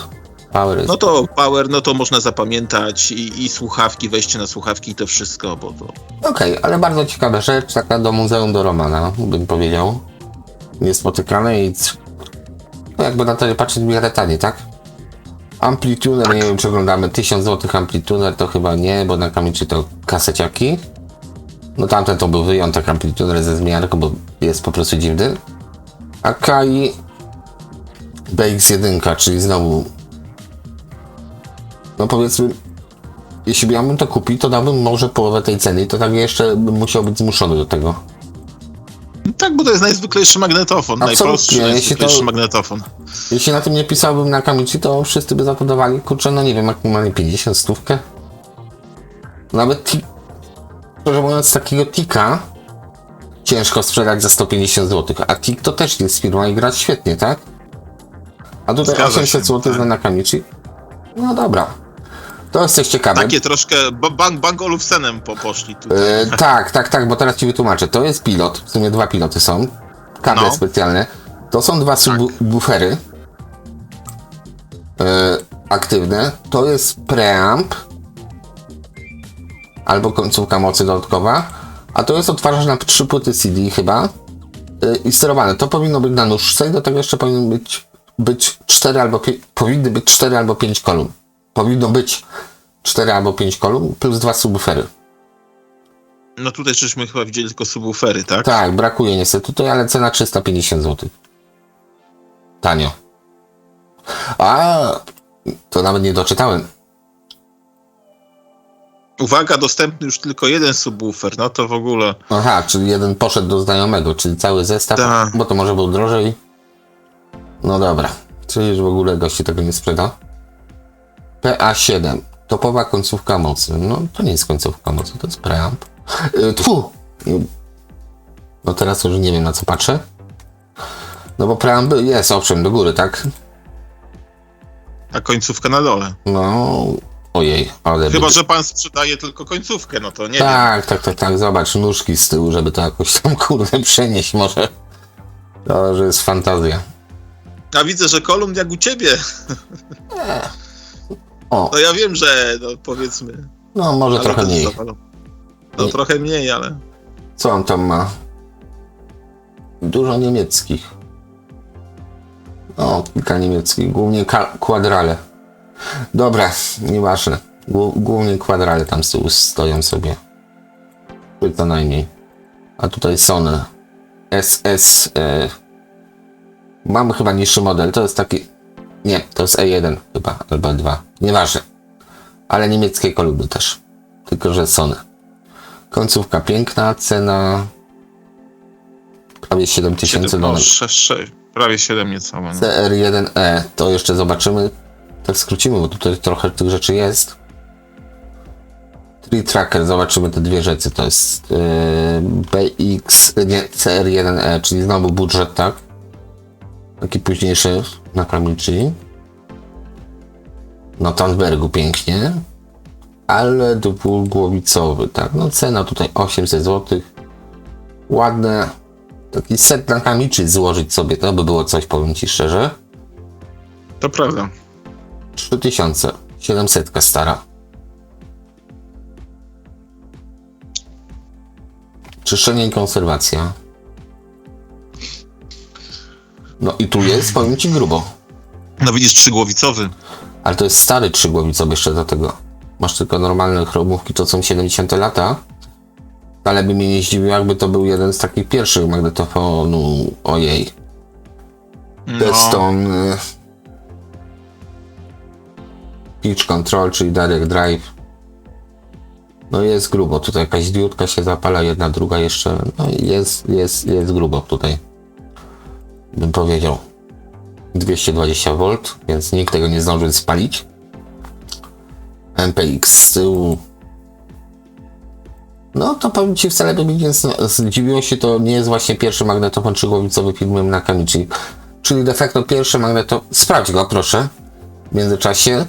Jest. No to power, no to można zapamiętać i słuchawki, wejście na słuchawki i to wszystko, bo to... Okej, ale bardzo ciekawa rzecz, taka do muzeum, do Romana, bym powiedział. Niespotykane i jakby na to patrzeć w miarę tanie, tak? Amplituner, tak. Nie wiem, czy oglądamy 1000 zł amplituner, to chyba nie, bo na Kamichi to kaseciaki. No tamten to był wyjątek, amplituner ze zmieniarką, bo jest po prostu dziwny. Akai BX1, czyli znowu, no powiedzmy, jeśli miałbym to kupić, to dałbym może połowę tej ceny i to tak jeszcze bym musiał być zmuszony do tego. Tak, bo to jest najzwyklejszy magnetofon, najprostszy, najzwyklejszy magnetofon. Jeśli na tym nie pisałbym na Kamichi, to wszyscy by za to dawali, kurczę, no nie wiem, maksymalnie 50, 100. Nawet szczerze mówiąc, takiego tika ciężko sprzedać za 150 zł, a tik to też jest firma i gra świetnie, tak? A tutaj 800 zł na Kamichi. No dobra. To jest coś ciekawe. Takie troszkę Bang Olufsenem poszli tutaj. Tak, bo teraz ci wytłumaczę. To jest pilot, w sumie 2 piloty są. Kable specjalne. To są 2 subwoofery aktywne. To jest preamp albo końcówka mocy dodatkowa. A to jest odtwarzacz na 3 płyty CD chyba i sterowane. To powinno być na nóżce i do tego jeszcze powinny być 4 albo 5 kolumn. Powinno być 4 albo 5 kolumn plus 2 subwoofery. No tutaj żeśmy chyba widzieli tylko subwoofery, tak? Tak, brakuje niestety tutaj, ale cena 350 zł. Tanio. A to nawet nie doczytałem. Uwaga, dostępny już tylko jeden subwoofer, no to w ogóle... Aha, czyli jeden poszedł do znajomego, czyli cały zestaw, bo to może był drożej. No dobra, czyli już w ogóle gości tego nie sprzeda. PA7, topowa końcówka mocy. No to nie jest końcówka mocy, to jest preamp. No teraz już nie wiem, na co patrzę. No bo preamp jest, owszem, do góry, tak? A końcówka na dole. No, ojej, ale... Chyba, że pan sprzedaje tylko końcówkę, no to nie wiem. Tak, zobacz, nóżki z tyłu, żeby to jakoś tam, kurde, przenieść może. To, że jest fantazja. A widzę, że kolumn jak u ciebie. O. No ja wiem, że no, powiedzmy... No może trochę mniej. No trochę mniej, ale... Co on tam ma? Dużo niemieckich. O, kilka niemieckich, głównie kwadrale. Dobra, nieważne. Głównie kwadrale tam z tyłu stoją sobie. Co najmniej. A tutaj Sony SS. Mamy chyba niższy model, to jest taki... Nie, to jest E1 chyba, albo E2. Nieważne. Ale niemieckie koludy też. Tylko, że Sony. Końcówka piękna, cena prawie 7000 $. Prawie 7 niecałe. No. CR1E, to jeszcze zobaczymy. Tak skrócimy, bo tutaj trochę tych rzeczy jest. Tree Tracker, zobaczymy te dwie rzeczy. To jest CR1E, czyli znowu budżet, tak? Taki późniejszy na Kamichi. Na Tandbergu pięknie. Ale dwugłowicowy, tak? No cena tutaj 800 zł. Ładne. Taki set na Kamichi złożyć sobie, to by było coś, powiem ci szczerze. To prawda. 3000. 700 stara. Czyszczenie i konserwacja. No i tu jest, powiem ci, grubo. No widzisz, trzygłowicowy. Ale to jest stary trzygłowicowy jeszcze do tego. Masz tylko normalne chromówki, to są 70 lata. Ale by mnie nie zdziwiło, jakby to był jeden z takich pierwszych magnetofonu. Ojej. Deston. Pitch Control, czyli Direct Drive. No jest grubo. Tutaj jakaś diodka się zapala, jedna, druga jeszcze. No i jest grubo tutaj. Bym powiedział. 220V, więc nikt tego nie zdążył spalić. MPX z tyłu. No to powiem ci, wcale by mi nie zdziwiło się, to nie jest właśnie pierwszy magnetofon trzygłowicowy filmem na Kamichi. Czyli de facto pierwszy magnetofon. Sprawdź go proszę. W międzyczasie.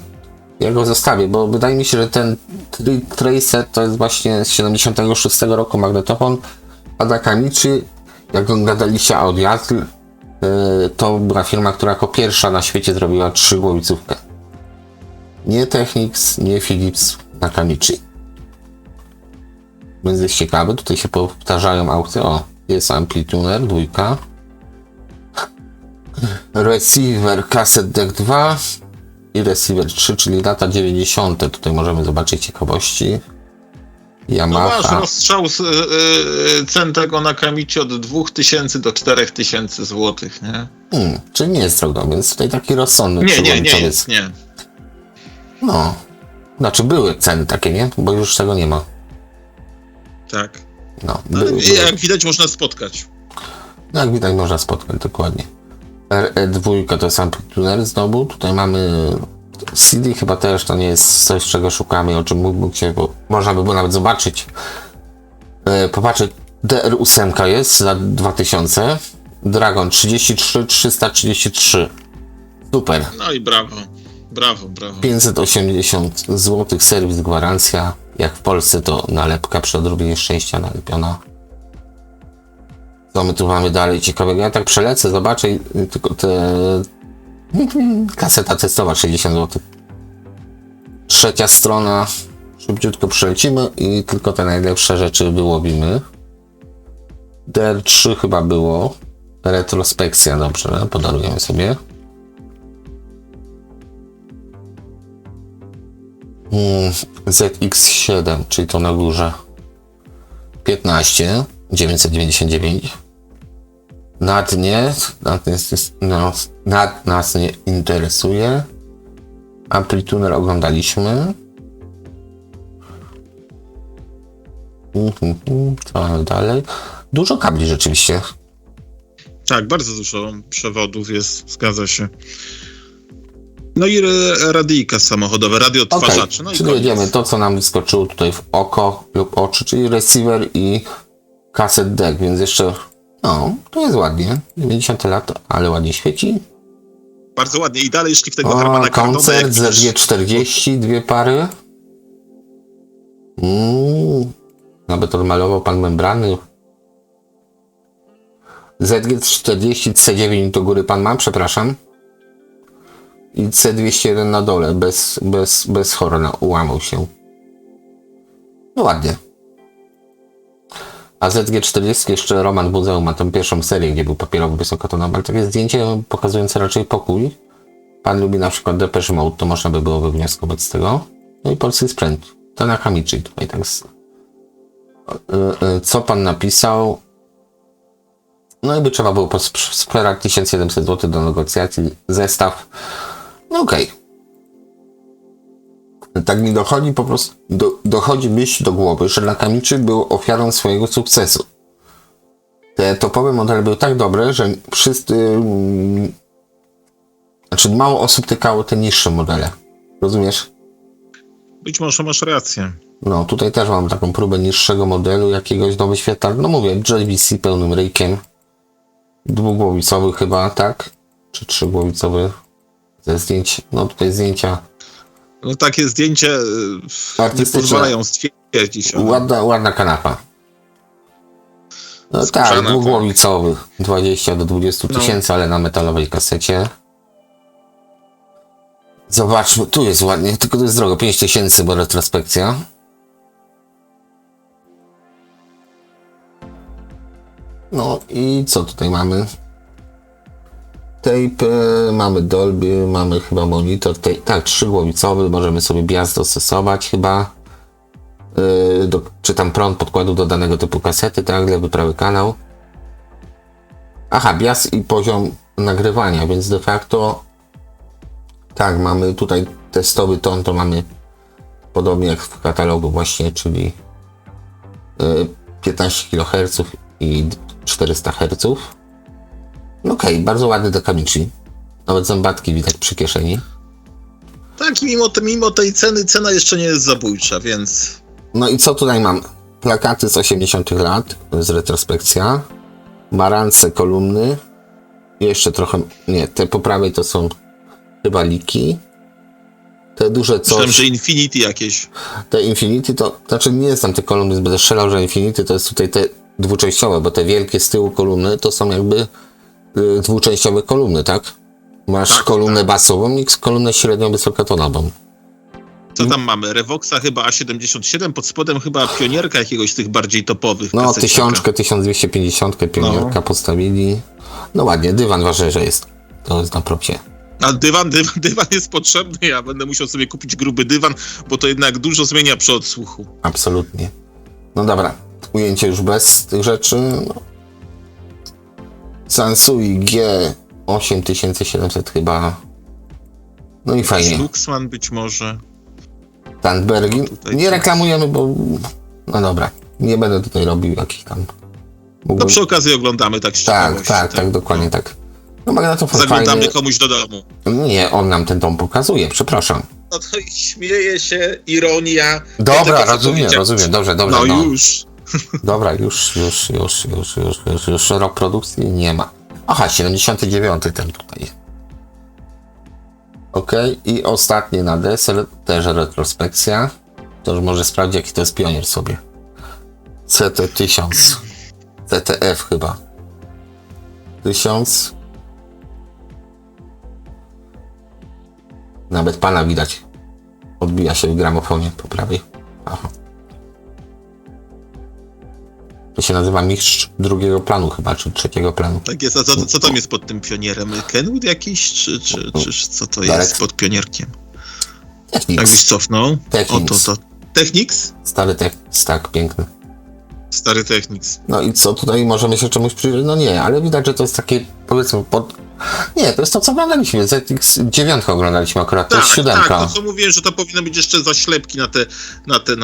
Ja go zostawię, bo wydaje mi się, że ten Tracer to jest właśnie z 76 roku magnetofon. A na Kamichi, jak oglądaliście Audiatl, to była firma, która jako pierwsza na świecie zrobiła trzygłowicówkę. Nie Technics, nie Philips, na Kamichi. Więc jest ciekawy, tutaj się powtarzają aukcje. O, jest Amplituner, 2. Receiver Cassette Deck 2 i Receiver 3, czyli lata 90. Tutaj możemy zobaczyć ciekawości. No Yamaha. masz rozstrzał cen tego na Kamichi od 2000 do 4000 zł, nie? Czyli nie jest drogo, więc tutaj taki rozsądny Nie trzygłowicowiec. nie. No, znaczy były ceny takie, nie? Bo już tego nie ma. Tak. No, Ale jak widać można spotkać. No, jak widać można spotkać, dokładnie. RE2 to jest Amplituner znowu. Tutaj mamy CD, chyba też to nie jest coś, czego szukamy, o czym mógł się, bo można by było nawet zobaczyć. Popatrzeć, DR8 jest za 2000. Dragon 333. Super. No i brawo. 580 zł, serwis, gwarancja. Jak w Polsce to nalepka przy odrobinie szczęścia nalepiona. Co my tu mamy dalej ciekawego? Ja tak przelecę, zobaczę i tylko te... Kaseta testowa 60 zł. Trzecia strona. Szybciutko przelecimy i tylko te najlepsze rzeczy wyłowimy. DR3 chyba było. Retrospekcja, dobrze, podarujemy sobie. ZX7, czyli to na górze. 15 999. Nad nas nie interesuje. Amplituner oglądaliśmy. Co mamy dalej? Dużo kabli rzeczywiście. Tak, bardzo dużo przewodów jest, zgadza się. No i radyjka samochodowe, radioodtwarzacze. No i czyli jedziemy to, co nam wyskoczyło tutaj w oko lub oczy, czyli receiver i cassette deck, więc jeszcze, no, to jest ładnie. 90 lat, ale ładnie świeci. Bardzo ładnie. I dalej, jeśli w tego Harmana Kardona... Koncert ZG40, dwie pary. Nawet odmalował pan membrany. ZG40 C9 do góry pan ma, przepraszam. I C201 na dole, bez horna, ułamał się. No ładnie. A ZG40 jeszcze Roman Muzeum ma tą pierwszą serię, gdzie był papierowy wysokotonowy, ale takie zdjęcie pokazujące raczej pokój. Pan lubi na przykład Depeche Mode, to można by było wywnioskować z tego. No i polski sprzęt. To na Kamichi tutaj tak. Co pan napisał? No i by trzeba było sprzedać 1700 zł do negocjacji. Zestaw. No okej. Tak mi dochodzi po prostu, dochodzi myśl do głowy, że Nakamichi był ofiarą swojego sukcesu. Te topowe modele były tak dobre, że wszyscy, znaczy mało osób tykało te niższe modele. Rozumiesz? Być może masz rację. No, tutaj też mam taką próbę niższego modelu, jakiegoś do wyświetlacza. No mówię, JVC pełnym ryjkiem. Dwugłowicowy chyba, tak? Czy trzygłowicowy? Ze zdjęć, no tutaj zdjęcia No takie zdjęcia nie artystyczne. pozwalają stwierdzić. Ładna kanapa. No Skórzana, tak, dwugłowicowy. 20 do 20 tysięcy, ale na metalowej kasecie. Zobaczmy, tu jest ładnie, tylko to jest drogo, 5 tysięcy, bo retrospekcja. No i co tutaj mamy? Tape, mamy Dolby, mamy chyba monitor, tak, trzygłowicowy, możemy sobie bias dostosować chyba. Czy tam prąd podkładu do danego typu kasety, tak, lewy, prawy kanał. Aha, bias i poziom nagrywania, więc de facto tak, mamy tutaj testowy ton, to mamy podobnie jak w katalogu właśnie, czyli 15 kHz i 400 Hz. No okej, bardzo ładny Nakamichi. Nawet zębatki widać przy kieszeni. Tak, i mimo tej ceny, cena jeszcze nie jest zabójcza, więc... No i co tutaj mam? Plakaty z 80 lat, z retrospekcja. Marance kolumny. Jeszcze trochę, nie, te po prawej to są chyba liki. Te duże coś... Myślałem, że Infinity jakieś. Te Infinity to, znaczy nie jest tam te kolumny, będę strzelał, że Infinity to jest tutaj te dwuczęściowe, bo te wielkie z tyłu kolumny to są jakby dwuczęściowe kolumny, tak? Masz Tak, kolumnę tak. basową i kolumnę średnią wysokotonową. Co tam mamy? Revoxa chyba A77, pod spodem chyba pionierka jakiegoś z tych bardziej topowych. No, kaseciaka. 1000, 1250 pionierka postawili. No ładnie, dywan ważny, że jest. To jest na propsie. A dywan jest potrzebny, ja będę musiał sobie kupić gruby dywan, bo to jednak dużo zmienia przy odsłuchu. Absolutnie. No dobra, ujęcie już bez tych rzeczy. No. Sansui G8700 chyba. No i fajnie. Luxman być może. Tandbergi. Tutaj Nie coś. reklamujemy, bo... No dobra, nie będę tutaj robił jakichś tam... No przy okazji oglądamy tak z Tak, ciekawości, tak, dokładnie tak. No magnetofon Zaglądamy fajny. komuś do domu. Nie, on nam ten dom pokazuje, przepraszam. No to śmieje się, ironia. Dobra, Tego, co rozumiem, powiedziałeś. dobrze. No już. Dobra, już rok produkcji nie ma. Aha, 79 ten tutaj. Okej, i ostatni na deser, też retrospekcja. To już może sprawdzić, jaki to jest pionier sobie. CT1000. CTF chyba. 1000. Nawet pana widać. Odbija się w gramofonie po prawej. Aha. To się nazywa mistrz drugiego planu chyba, czy trzeciego planu. Tak jest, a co tam jest pod tym pionierem? Kenwood jakiś, czy co to Darek. jest pod pionierkiem? Technics. Jakbyś cofnął? Technics. O to. Technics? Stary Technics, tak, piękny. Stary Technics. No i co, tutaj możemy się czemuś przyjrzeć? No nie, ale widać, że to jest takie, powiedzmy, Nie, to jest to, co oglądaliśmy. ZX 9 oglądaliśmy akurat, to jest 7. Tak, to co mówiłem, że to powinno być jeszcze zaślepki na te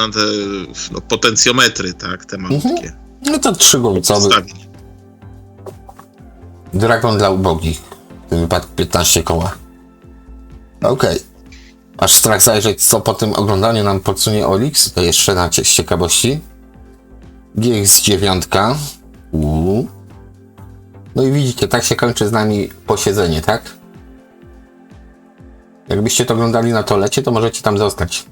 no, potencjometry, tak, te malutkie. No to 3-głowicowy. Ustawień. Dragon dla ubogich. W tym wypadku 15 koła. Okej. Aż strach zajrzeć, co po tym oglądaniu nam podsunie Olix. To jeszcze na z ciekawości. GX 9. No i widzicie, tak się kończy z nami posiedzenie, tak? Jakbyście to oglądali na toalecie, to możecie tam zostać.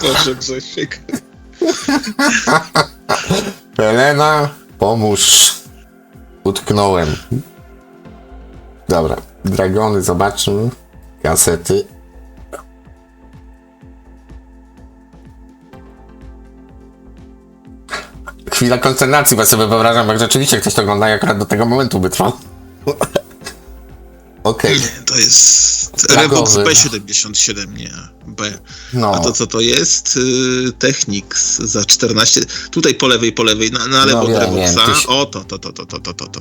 Boże, Grzesiek. Helena, pomóż. Utknąłem. Dobra, dragony, zobaczmy. Kasety. Chwila konsternacji, bo sobie wyobrażam, jak rzeczywiście ktoś to ogląda, jak akurat do tego momentu by trwał. Okej. To jest Flagowy. Revox B77, nie B. No. A to co to jest? Technics za 14. Tutaj po lewej, na lewo od wiem, Revoxa. wiem, tyś- O, to.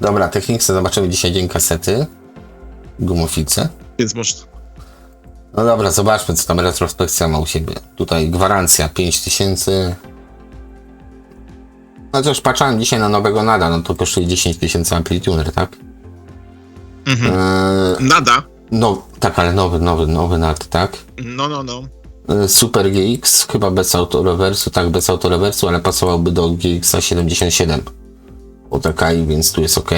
Dobra, Technicsy zobaczymy dzisiaj dzień kasety. Gumofice. Więc może... No dobra, zobaczmy, co tam retrospekcja ma u siebie. Tutaj gwarancja 5000. Chociaż patrzyłem dzisiaj na nowego NADA, no to kosztuje 10 000 amplituner, tak? Nada. No, tak, ale nowy NAD, tak? No. Super GX, chyba bez autorewersu, tak, bez autorewersu, ale pasowałby do GX 77. O takai, więc tu jest ok.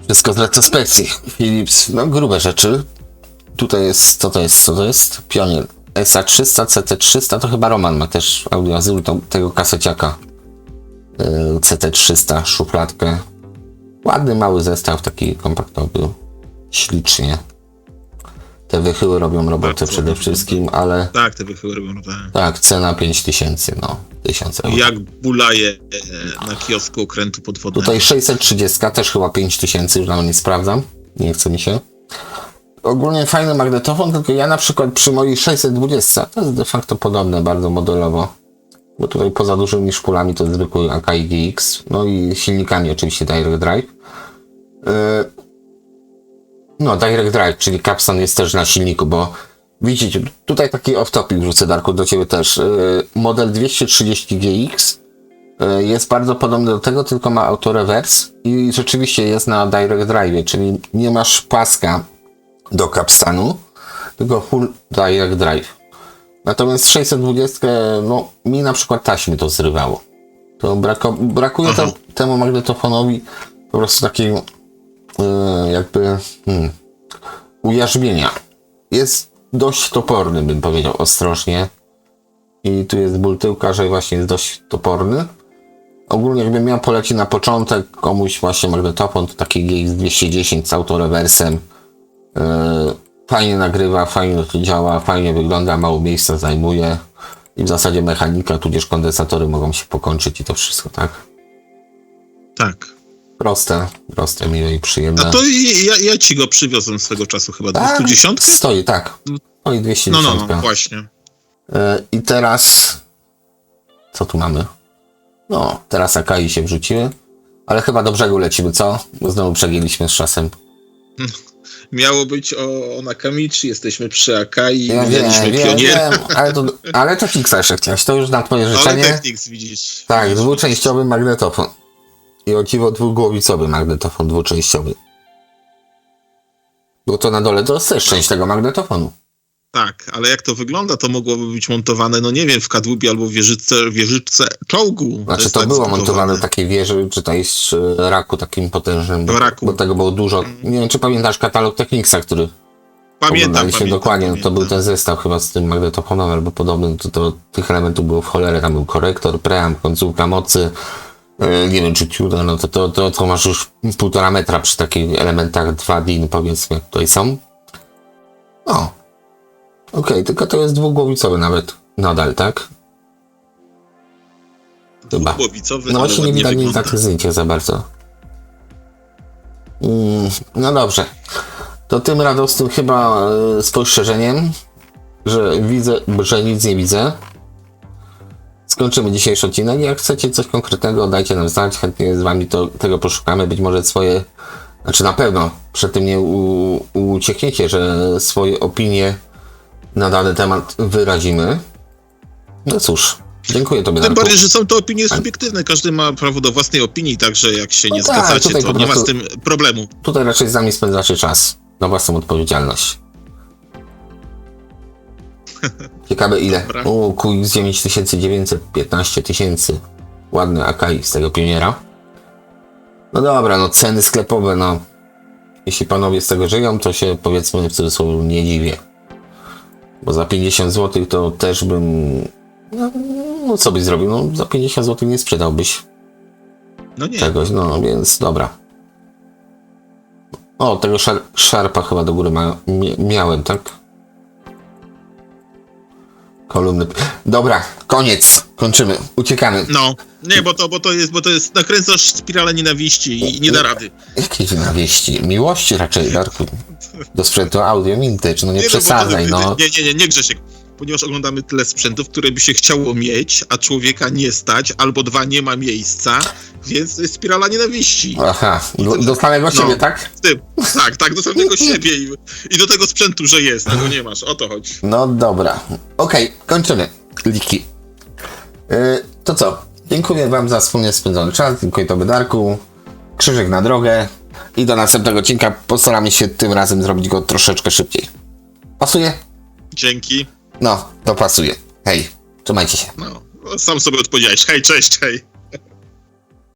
Wszystko z retrospekcji. Philips, no grube rzeczy. Tutaj jest, co to jest? Pionier. SA300, CT300, to chyba Roman ma też audioazyl tego kaseciaka. CT300, szufladkę. Ładny, mały zestaw, taki kompaktowy. Ślicznie. Te wychyły robią robotę przede wszystkim, ale... Tak, te wychyły robią robotę. Tak, cena 5000, no. 1000 euro. Jak bulaje na kiosku okrętu podwodnego. Tutaj 630, też chyba 5000, już nawet nie sprawdzam. Nie chce mi się. Ogólnie fajny magnetofon, tylko ja na przykład przy mojej 620, to jest de facto podobne bardzo modelowo. Bo tutaj poza dużymi szpulami to zwykły Akai GX, no i silnikami oczywiście Direct Drive. No, Direct Drive, czyli Capstan jest też na silniku, bo widzicie, tutaj taki off-topic wrzucę, Darku, do Ciebie też. Model 230 GX jest bardzo podobny do tego, tylko ma autorewers i rzeczywiście jest na Direct Drive, czyli nie masz paska do Capstanu, tylko full Direct Drive. Natomiast 620, no mi na przykład taśmy to zrywało. To brakuje temu magnetofonowi po prostu takiego jakby ujarzmienia. Jest dość toporny, bym powiedział, ostrożnie. I tu jest ból tyłka, że właśnie jest dość toporny. Ogólnie jakbym miał polecić na początek komuś właśnie magnetofon, to taki GX 210 z autorewersem. Fajnie nagrywa, fajnie to działa, fajnie wygląda, mało miejsca zajmuje. I w zasadzie mechanika, tudzież kondensatory mogą się pokończyć i to wszystko, tak? Tak. Proste, miłe i przyjemne. A to ja ci go przywiozłem swego czasu chyba. 210? Stoi, tak. Stoi 210. No, właśnie. I teraz... Co tu mamy? No, teraz Akai się wrzuciły. Ale chyba do brzegu lecimy, co? Bo znowu przegięliśmy z czasem. Miało być o Nakamichi, jesteśmy przy Akai, Ja mieliśmy Pioniera. wiem, ale to Fixa jeszcze chciałeś, to już na twoje życzenie. Ale Technics, widzisz. Tak, dwuczęściowy magnetofon. I o dziwo dwugłowicowy magnetofon dwuczęściowy. Bo to na dole to jest też część tego magnetofonu. Tak, ale jak to wygląda, to mogłoby być montowane, no nie wiem, w kadłubie albo wieżyczce czołgu. Znaczy to tak było zbudowane. montowane w takiej wieży, czy tutaj raku takim potężnym. Raku. Bo tego było dużo. Nie wiem, czy pamiętasz katalog Technicsa, który Pamiętam. dokładnie. No to był ten zestaw chyba z tym magnetofonem albo podobnym. To tych elementów było w cholerę. Tam był korektor, preamp, końcówka mocy. Nie wiem, czy tuner, no to masz już 1,5 metra przy takich elementach 2 DIN, powiedzmy, jak tutaj są. O. Okej, tylko to jest dwugłowicowy nawet nadal, tak? Chyba. Dwugłowicowy, No ale właśnie nie ładnie widać nic na wygląda. tych zdjęciach za bardzo. No dobrze. To tym radosnym chyba spostrzeżeniem, że widzę, że nic nie widzę. Skończymy dzisiejszy odcinek. Jak chcecie coś konkretnego, dajcie nam znać. Chętnie z wami tego poszukamy. Być może swoje, znaczy na pewno przed tym nie uciekniecie, że swoje opinie na dany temat wyrazimy. No cóż, dziękuję tobie, Tym Darku. bardziej, że są to opinie subiektywne. Każdy ma prawo do własnej opinii, także jak się nie No tak, zgadzacie, tutaj to po nie ma z prostu- tym problemu. Tutaj raczej z nami spędzacie czas na własną odpowiedzialność. Ciekawe ile. Dobra. O, QX 9900, 15 000. Ładny Akai z tego Pioniera. No dobra, no ceny sklepowe, no. Jeśli panowie z tego żyją, to się powiedzmy w cudzysłowie nie dziwię. Bo za 50 zł to też bym... No co byś zrobił? No za 50 zł nie sprzedałbyś No nie. czegoś, no więc dobra. O, tego Sharpa chyba do góry miałem, tak? Kolumny. Dobra, koniec. Kończymy. Uciekamy. No, nie, bo to jest nakręcasz spiralę nienawiści i nie da rady. Jakieś nienawieści? Miłości raczej, Darku. Do sprzętu audio vintage, no nie przesadzaj, no. Nie, Grzesiek. ponieważ oglądamy tyle sprzętów, które by się chciało mieć, a człowieka nie stać, albo dwa, nie ma miejsca, więc to jest spirala nienawiści. Aha, do samego siebie, tak? Tak, do samego siebie i do tego sprzętu, że jest, tego nie masz, o to chodzi. No dobra. Okej, kończymy. Liki. To co? Dziękuję wam za wspólnie spędzony czas. Dziękuję tobie, Darku. Krzyżyk na drogę. I do następnego odcinka postaramy się tym razem zrobić go troszeczkę szybciej. Pasuje? Dzięki. No, to pasuje. Hej, trzymajcie się. No, sam sobie odpowiedziałeś. Hej, cześć, hej.